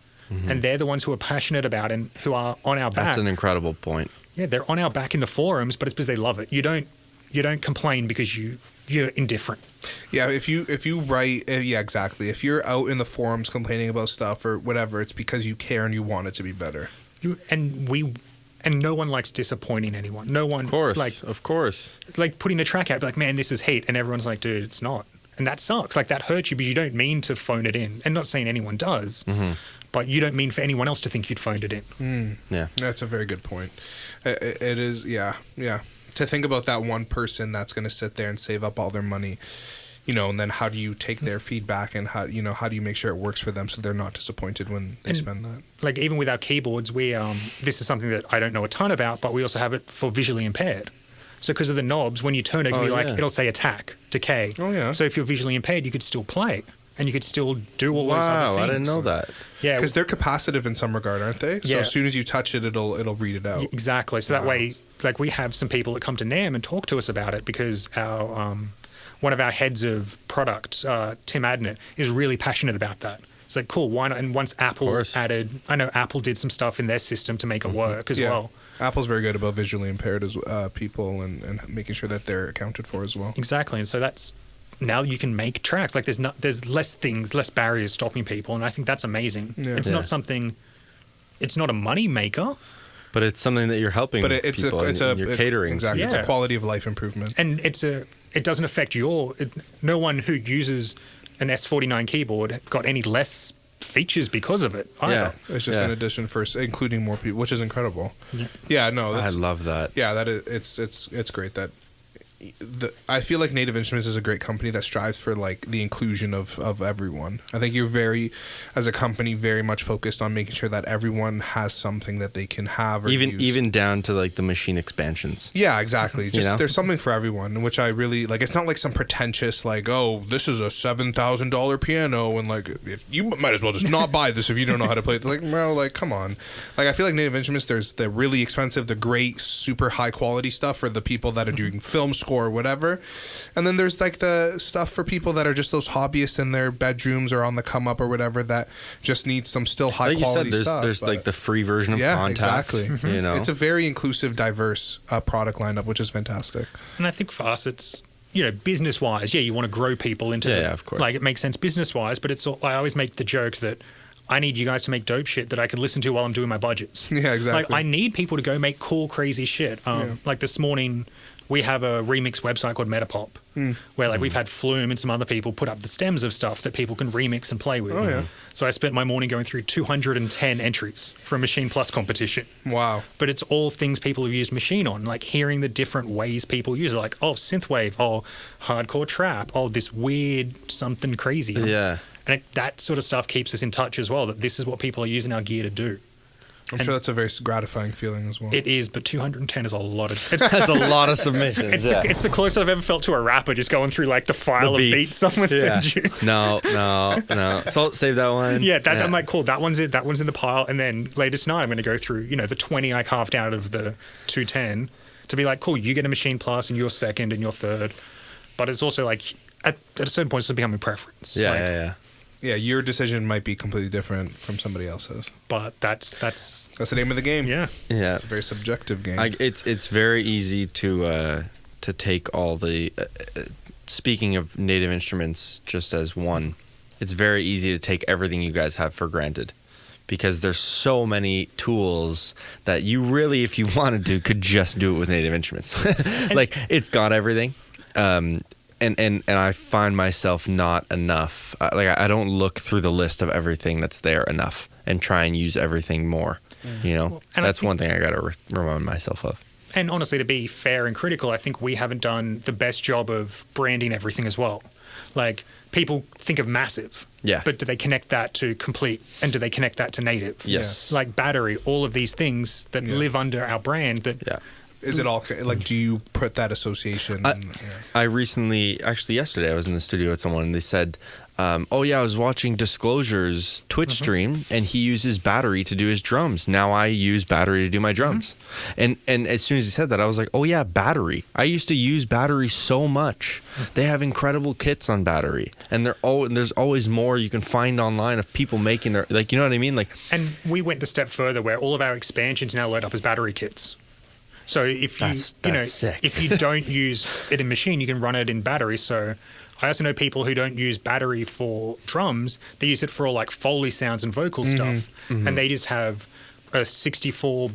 And they're the ones who are passionate about it and who are on our back. That's an incredible point. Yeah, they're on our back in the forums, but it's because they love it. You don't complain because you're indifferent. Yeah, if you write, yeah, exactly. If you're out in the forums complaining about stuff or whatever, it's because you care and you want it to be better. And no one likes disappointing anyone. No one, Of course. like putting a track out, be like, man, this is hate, and everyone's like, dude, it's not, and that sucks. Like that hurts you, but you don't mean to phone it in. And not saying anyone does, but you don't mean for anyone else to think you'd phoned it in. Yeah, that's a very good point. It is, yeah. To think about that one person that's going to sit there and save up all their money, and then how do you take their feedback and how do you make sure it works for them so they're not disappointed when they spend that? Like even with our keyboards, we this is something that I don't know a ton about, but we also have it for visually impaired. So because of the knobs, when you turn it, it'll say attack, decay. Oh yeah. So if you're visually impaired, you could still play and you could still do all those other things. Wow, I didn't know that. Yeah, because they're capacitive in some regard, aren't they? So Yeah. as soon as you touch it, it'll read it out. Exactly. So that way, like we have some people that come to NAMM and talk to us about it because our one of our heads of product, Tim Adnett, is really passionate about that. It's like, cool, why not? And once Apple added, I know Apple did some stuff in their system to make it work as well. Apple's very good about visually impaired as people and making sure that they're accounted for as well. Exactly. And so that's, now you can make tracks. Like there's less things, less barriers stopping people. And I think that's amazing. Yeah. It's not something, it's not a money maker. But it's something that you're helping people you're catering. Exactly. Yeah. It's a quality of life improvement. And it doesn't affect no one who uses an S49 keyboard got any less features because of it either. Yeah, it's just an addition for including more people, which is incredible. Yeah, no, I love that. Yeah, that is, it's great that I feel like Native Instruments is a great company that strives for like the inclusion of everyone. I think you're as a company, very much focused on making sure that everyone has something that they can have or use. Even down to like the machine expansions. Yeah, exactly. Just there's something for everyone, which I really like. It's not like some pretentious like, oh, this is a $7,000 piano, and like if you might as well just not buy this if you don't know how to play it. Like, well, like come on. Like I feel like Native Instruments, there's the really expensive, the great, super high quality stuff for the people that are doing film score or whatever, and then there's like the stuff for people that are just those hobbyists in their bedrooms or on the come up or whatever that just need some still high quality stuff. There's like the free version of Contact. Exactly. It's a very inclusive, diverse product lineup, which is fantastic. And I think for us, it's business wise, you want to grow people into of course. Like it makes sense business wise, but it's I always make the joke that I need you guys to make dope shit that I can listen to while I'm doing my budgets. Yeah, exactly. Like I need people to go make cool, crazy shit. Like this morning, we have a remix website called Metapop, where like we've had Flume and some other people put up the stems of stuff that people can remix and play with. Oh, yeah. So I spent my morning going through 210 entries for a Machine Plus competition. Wow. But it's all things people have used Machine on, like hearing the different ways people use it, like, oh, synthwave, oh, hardcore trap, oh, this weird something crazy. Yeah. And that sort of stuff keeps us in touch as well, that this is what people are using our gear to do. I'm sure that's a very gratifying feeling as well. It is, but 210 is a lot of... That's a lot of submissions. It's the closest I've ever felt to a rapper, just going through like the file of beats someone sent you. No. So save that one. Yeah, I'm like, cool, that one's in the pile. And then later tonight, I'm going to go through, the 20 I carved out of the 210 to be like, cool, you get a Machine Plus and you're second and you're third. But it's also like, at a certain point, it's becoming preference. Yeah, your decision might be completely different from somebody else's. But that's the name of the game. Yeah. It's a very subjective game. It's very easy to take all the speaking of Native Instruments just as one. It's very easy to take everything you guys have for granted because there's so many tools that you really, if you wanted to, could just do it with Native Instruments. Like it's got everything. And I find myself not enough. I don't look through the list of everything that's there enough and try and use everything more. That's one thing I got to remind myself of. And honestly, to be fair and critical, I think we haven't done the best job of branding everything as well. Like, people think of Massive. Yeah. But do they connect that to Complete? And do they connect that to Native? Yes. Like Battery, all of these things that live under our brand that... Yeah. Is it all like? Do you put that association? I recently, actually yesterday, I was in the studio with someone and they said, "Oh yeah, I was watching Disclosure's Twitch stream and he uses Battery to do his drums. Now I use Battery to do my drums." And as soon as he said that, I was like, "Oh yeah, Battery. I used to use Battery so much. They have incredible kits on Battery, and there's always more you can find online of people making their like, you know what I mean, like." And we went the step further where all of our expansions now load up as Battery kits. So if you that's sick. if you don't use it in Machine, you can run it in Battery. So I also know people who don't use Battery for drums; they use it for all like Foley sounds and vocal stuff, and they just have a 64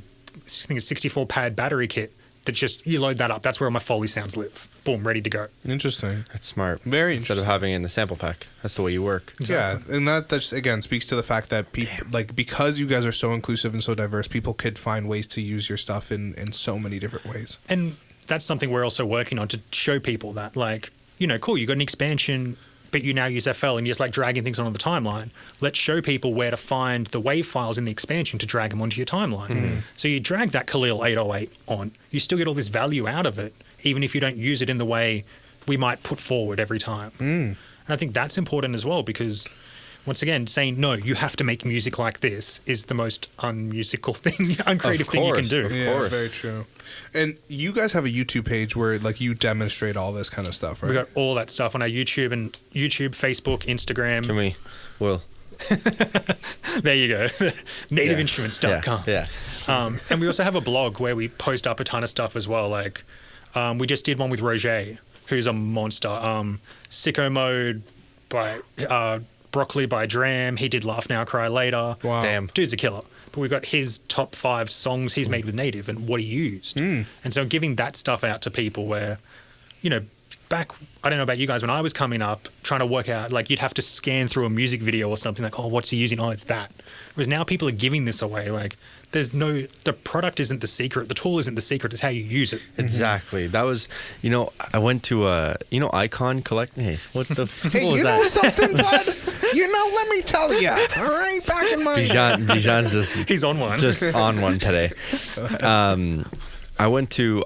pad Battery kit that just you load that up. That's where all my Foley sounds live. Boom, ready to go. Interesting. That's smart. Very Instead of interesting. having it in a sample pack. That's the way you work. Exactly. Yeah, and that just again speaks to the fact that people like because you guys are so inclusive and so diverse, people could find ways to use your stuff in so many different ways. And that's something we're also working on to show people that, like, you know, cool, you got an expansion, but you now use FL and you're just like dragging things onto the timeline. Let's show people where to find the WAV files in the expansion to drag them onto your timeline. So you drag that Khalil 808 on, you still get all this value out of it, even if you don't use it in the way we might put forward every time. And I think that's important as well because, once again, saying, no, you have to make music like this is the most unmusical thing, uncreative thing you can do. Of Yeah, course. very true. And you guys have a YouTube page where like you demonstrate all this kind of stuff, right? We got all that stuff on our YouTube, Facebook, Instagram. Can we, Will? There you go. Nativeinstruments.com. Yeah. And we also have a blog where we post up a ton of stuff as well. Like, we just did one with Roger, who's a monster. Sicko Mode by Broccoli by Dram. He did Laugh Now, Cry Later. Wow. Damn. Dude's a killer. But we've got his top 5 songs he's made with Native and what he used. And so giving that stuff out to people where, you know, back, I don't know about you guys, when I was coming up, trying to work out, like, you'd have to scan through a music video or something like, oh, what's he using? Oh, it's that. Whereas now people are giving this away. Like, the product isn't the secret. The tool isn't the secret. It's how you use it. Exactly. That was, you know, I went to Icon Collect. Hey, what the? Hey, what was you know that? something, bud? You know, let me tell you. All right, back in my Bijan's He's on one. just on one today. I went to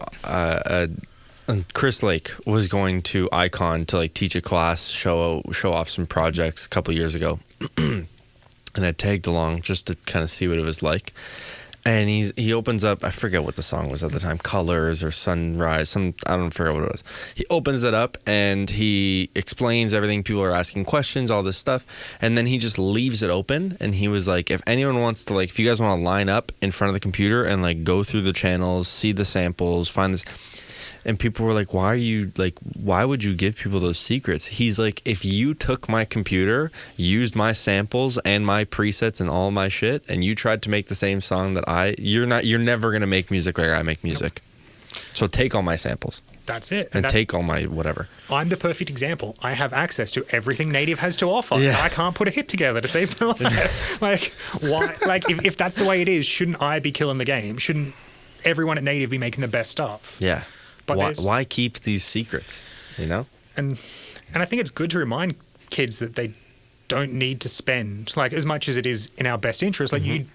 Chris Lake was going to Icon to like teach a class, show off some projects a couple years ago, and I tagged along just to kind of see what it was like. And he opens up, I forget what the song was at the time, Colors or Sunrise, I don't forget what it was. He opens it up and he explains everything. People are asking questions, all this stuff. And then he just leaves it open. And he was like, if anyone wants to, like, if you guys want to line up in front of the computer and like go through the channels, see the samples, find this. And people were like, why would you give people those secrets? He's like, if you took my computer, used my samples and my presets and all my shit, and you tried to make the same song that you're never going to make music like I make music. So take all my samples. That's it. And take all my whatever. I'm the perfect example. I have access to everything Native has to offer. Yeah. And I can't put a hit together to save my life. Like, why? Like, if that's the way it is, shouldn't I be killing the game? Shouldn't everyone at Native be making the best stuff? Yeah. But why keep these secrets, you know? And I think it's good to remind kids that they don't need to spend, like, as much as it is in our best interest, like, you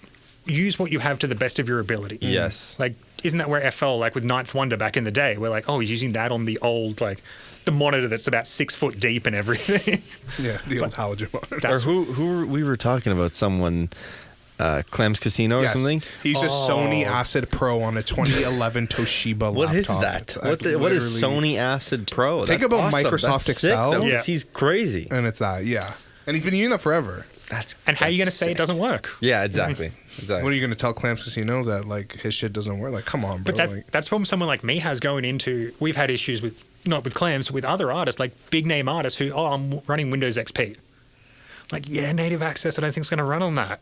use what you have to the best of your ability. Yes. Like, isn't that where FL, like with Ninth Wonder back in the day, we're like, oh, he's using that on the old, like, the monitor that's about 6 foot deep and everything. Yeah, the old halogen monitor. Or who we were talking about someone... Clams Casino or Yes. something. He's a Sony Acid Pro on a 2011 Toshiba laptop. What is that? What is Sony Acid Pro? Think That's about awesome. Microsoft That's sick. Excel. Yeah. He's crazy. And it's that, yeah. And he's been using that forever. And how are you going to say it doesn't work? Yeah, exactly. What are you going to tell Clams Casino that like his shit doesn't work? Like, come on, bro. But that's problem someone like me has going into. We've had issues with not with Clams, but with other artists, like big name artists who, I'm running Windows XP. Like, yeah, native access, I don't think it's going to run on that.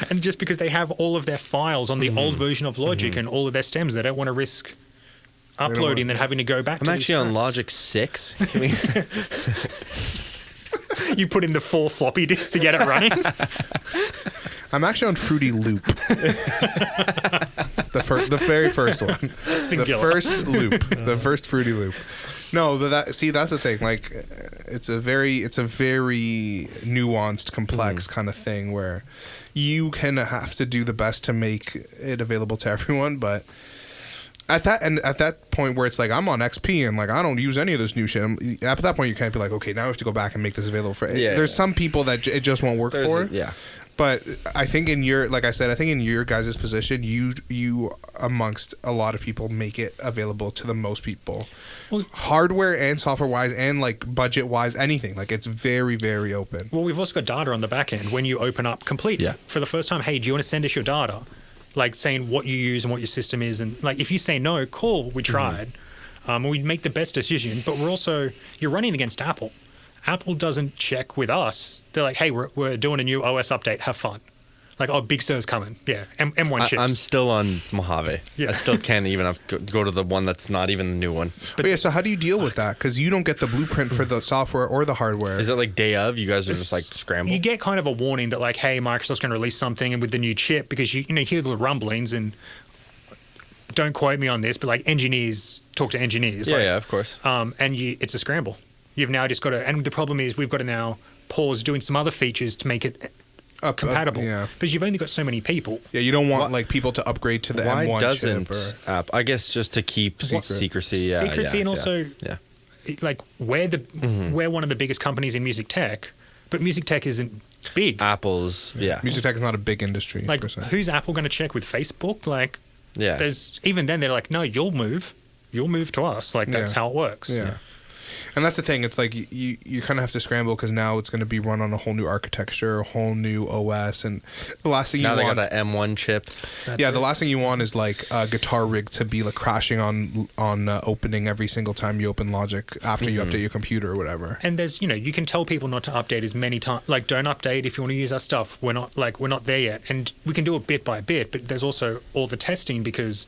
And just because they have all of their files on the old version of Logic and all of their stems, they don't want to risk uploading and having to go back. I'm to actually on these Logic 6. Can we? tracks. You put in the 4 floppy disks to get it running. I'm actually on Fruity Loop. The the very first one, Singular. the first loop, the first Fruity Loop. No, that's the thing. Like, it's a very nuanced, complex kind of thing where you kind of have to do the best to make it available to everyone. But at that point where it's like I'm on XP and like I don't use any of this new shit, at that point you can't be like, okay, now I have to go back and make this available for. There's some people that it just won't work for. But I think in your guys' position, you amongst a lot of people make it available to the most people, hardware and software wise, and like budget wise, anything. Like it's very, very open. Well, we've also got data on the back end when you open up Complete for the first time. Hey, do you want to send us your data? Like saying what you use and what your system is, and like if you say no, cool, we tried. We make the best decision, but you're running against Apple. Apple doesn't check with us. They're like, hey, we're doing a new OS update. Have fun. Like, oh, Big Sur's coming. Yeah, M1 chips. I'm still on Mojave. Yeah. I still can't even go to the one that's not even the new one. But so how do you deal with that? Because you don't get the blueprint for the software or the hardware. Is it like day of? You guys are just like scrambled? You get kind of a warning that like, hey, Microsoft's going to release something with the new chip, because you hear the rumblings, and don't quote me on this, but like engineers talk to engineers. Yeah, of course. And it's a scramble. You've now just got to, and the problem is we've got to now pause doing some other features to make it compatible. Because you've only got so many people. Yeah, you don't want like people to upgrade to the M1 doesn't chip. App? I guess just to keep secrecy. And also, like we're one of the biggest companies in music tech, but music tech isn't big. Apple's music tech is not a big industry. Like, who's Apple going to check with Facebook? Like, there's even then they're like, no, you'll move to us. Like that's how it works. Yeah. And that's the thing. It's like you kind of have to scramble because now it's going to be run on a whole new architecture, a whole new OS, and the last thing you want. Now they got that M1 chip. The last thing you want is like a guitar rig to be like crashing on opening every single time you open Logic after you update your computer or whatever. And there's you can tell people not to update as many times. Like, don't update if you want to use our stuff. We're not there yet, and we can do it bit by bit. But there's also all the testing because.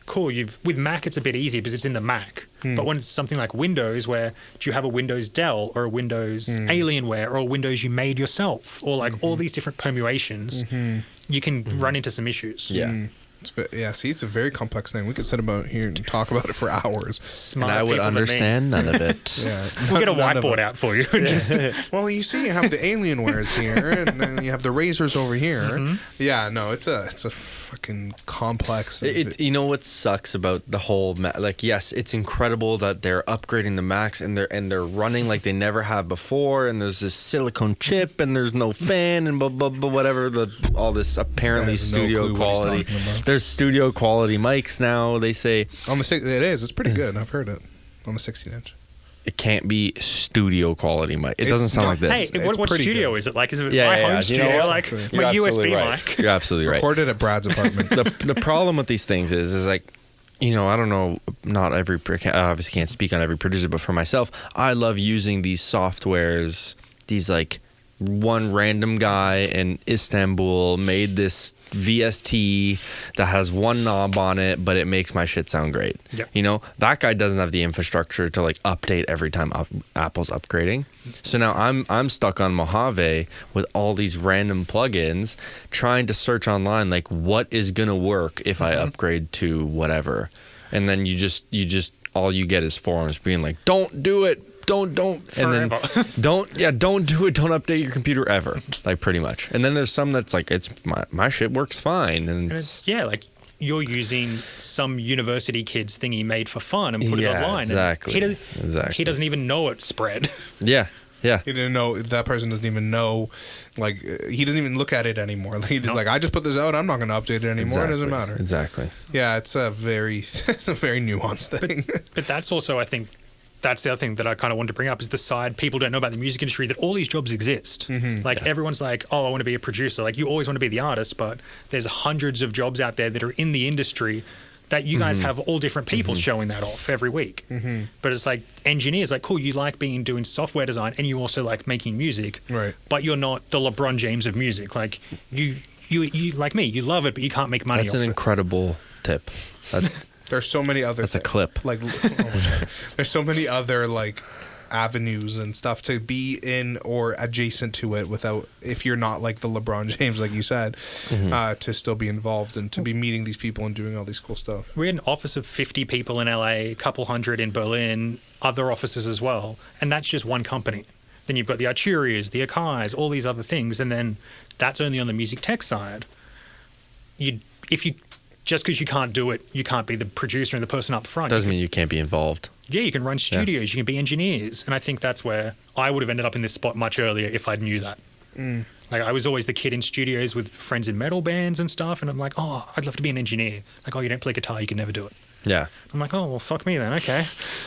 Cool. With Mac, it's a bit easier because it's in the Mac. But when it's something like Windows, where do you have a Windows Dell or a Windows Alienware or a Windows you made yourself, or like all these different permutations, you can run into some issues. It's a very complex thing. We could sit about here and talk about it for hours. Smart and I would understand none of it. We'll get a whiteboard out for you. Well, you see, you have the Alienwares here, and then you have the Razors over here. Yeah, no, it's a fucking complex. You know what sucks about the whole yes, it's incredible that they're upgrading the Macs and they're running like they never have before, and there's this silicone chip and there's no fan and blah blah blah whatever all this apparently studio quality. There's studio quality mics now. They say on the it is. It's pretty good. I've heard it on the 16-inch. It can't be studio quality mic. It doesn't sound like this. Hey, what studio is it like? Is it my home studio? Like my USB right. mic? You're absolutely right. Recorded at Brad's apartment. The problem with these things is like, I don't know, not every, I obviously can't speak on every producer, but for myself, I love using these softwares, these like one random guy in Istanbul made this VST that has one knob on it, but it makes my shit sound great. Yep. That guy doesn't have the infrastructure to like update every time Apple's upgrading. So now I'm stuck on Mojave with all these random plugins trying to search online like what is gonna work if I upgrade to whatever. And then you just all you get is forums being like, don't do it. Don't Forever. And then don't do it. Don't update your computer ever, like pretty much. And then there's some that's like, it's my shit works fine, and it's like you're using some university kid's thing he made for fun and put it online. Exactly. He doesn't even know it spread. Yeah. He didn't know. That person doesn't even know. Like, he doesn't even look at it anymore. Like, he's like, I just put this out. I'm not going to update it anymore. Exactly. It doesn't matter. Exactly. Yeah, it's a very nuanced thing. But that's also, I think, that's the other thing that I kind of wanted to bring up is the side people don't know about the music industry, that all these jobs exist. Everyone's like, oh, I want to be a producer. Like, you always want to be the artist, but there's hundreds of jobs out there that are in the industry that you guys have all different people showing that off every week. But it's like engineers, like, cool, you like doing software design and you also like making music, right? But you're not the LeBron James of music. Like, you like me, you love it, but you can't make money off it. That's an incredible tip. There's so many other. That's a clip. Like, there's so many other like avenues and stuff to be in or adjacent to it without, if you're not like the LeBron James, like you said, to still be involved and to be meeting these people and doing all these cool stuff. We had an office of 50 people in LA, a couple hundred in Berlin, other offices as well, and that's just one company. Then you've got the Arturias, the Akais, all these other things, and then that's only on the music tech side. Just because you can't do it, you can't be the producer and the person up front. Doesn't mean you can't be involved. Yeah, you can run studios, you can be engineers, and I think that's where I would have ended up in this spot much earlier if I knew that. Like, I was always the kid in studios with friends in metal bands and stuff, and I'm like, oh, I'd love to be an engineer. Like, oh, you don't play guitar, you can never do it. Yeah. I'm like, oh, well, fuck me then. Okay.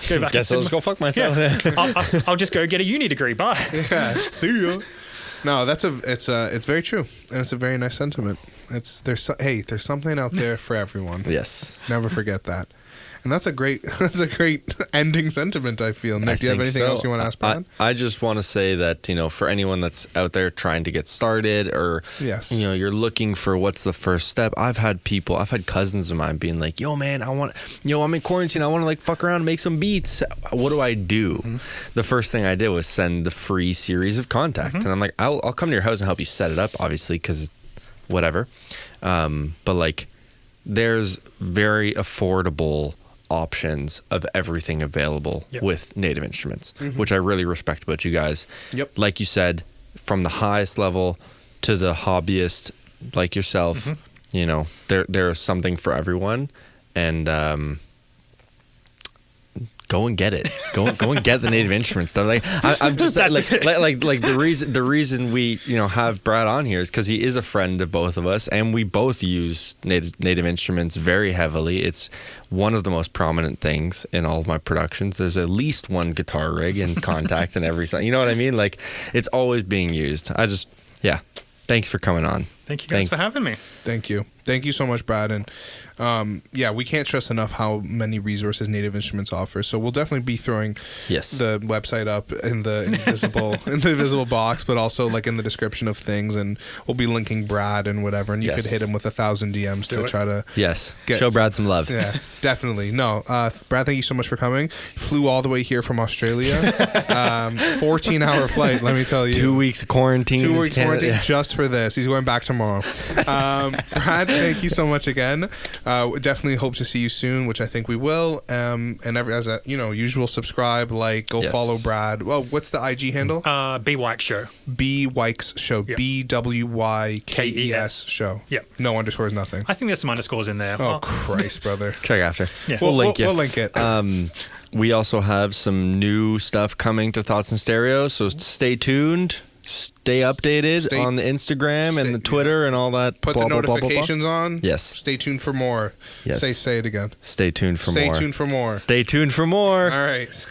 Go back. Guess I'll just go fuck myself. Yeah. I'll just go get a uni degree. Bye. Yeah, see ya. No, it's very true, and it's a very nice sentiment. There's something out there for everyone. Yes. Never forget that. And that's a great ending sentiment, I feel. Nick, do you have anything else you want to ask Brad? I just want to say that, for anyone that's out there trying to get started or, you're looking for what's the first step. I've had cousins of mine being like, yo, man, I'm in quarantine. I want to like fuck around and make some beats. What do I do? Mm-hmm. The first thing I did was send the free series of Contact. And I'm like, I'll come to your house and help you set it up, obviously, because whatever. But like, there's very affordable options of everything available with Native Instruments, which I really respect about you guys. Yep. Like you said, from the highest level to the hobbyist like yourself, there is something for everyone, and go and get it. Go and get the Native Instruments stuff. Like I'm just like the reason we have Brad on here is because he is a friend of both of us, and we both use Native Instruments very heavily. It's one of the most prominent things in all of my productions. There's at least one guitar rig in Contact and every song. You know what I mean? Like, it's always being used. Thanks for coming on. Thank you guys for having me. Thank you so much, Brad. And we can't stress enough how many resources Native Instruments offers. So we'll definitely be throwing the website up in the invisible box, but also like in the description of things, and we'll be linking Brad and whatever. And you could hit him with 1,000 DMs to try to show Brad some love. Yeah, definitely. No, Brad, thank you so much for coming. Flew all the way here from Australia. 14-hour flight. Let me tell you. 2 weeks of quarantine. 2 weeks quarantine just for this. He's going back tomorrow. Brad, thank you so much again. Definitely hope to see you soon, which I think we will. And as usual, subscribe, go follow Brad. Well, what's the IG handle? B Wykes Show. B Wykes Show. Yep. BWYKES Show. Yep. No underscores, nothing. I think there's some underscores in there. Oh, Christ, brother. Check after. Yeah. We'll link it. We'll link it. We also have some new stuff coming to Thoughts in Stereo, so stay tuned. Stay updated on the Instagram and the Twitter and all that. Put the notifications on. Yes. Stay tuned for more. Yes. Say it again. Stay tuned for more. Stay tuned for more. Stay tuned for more. All right.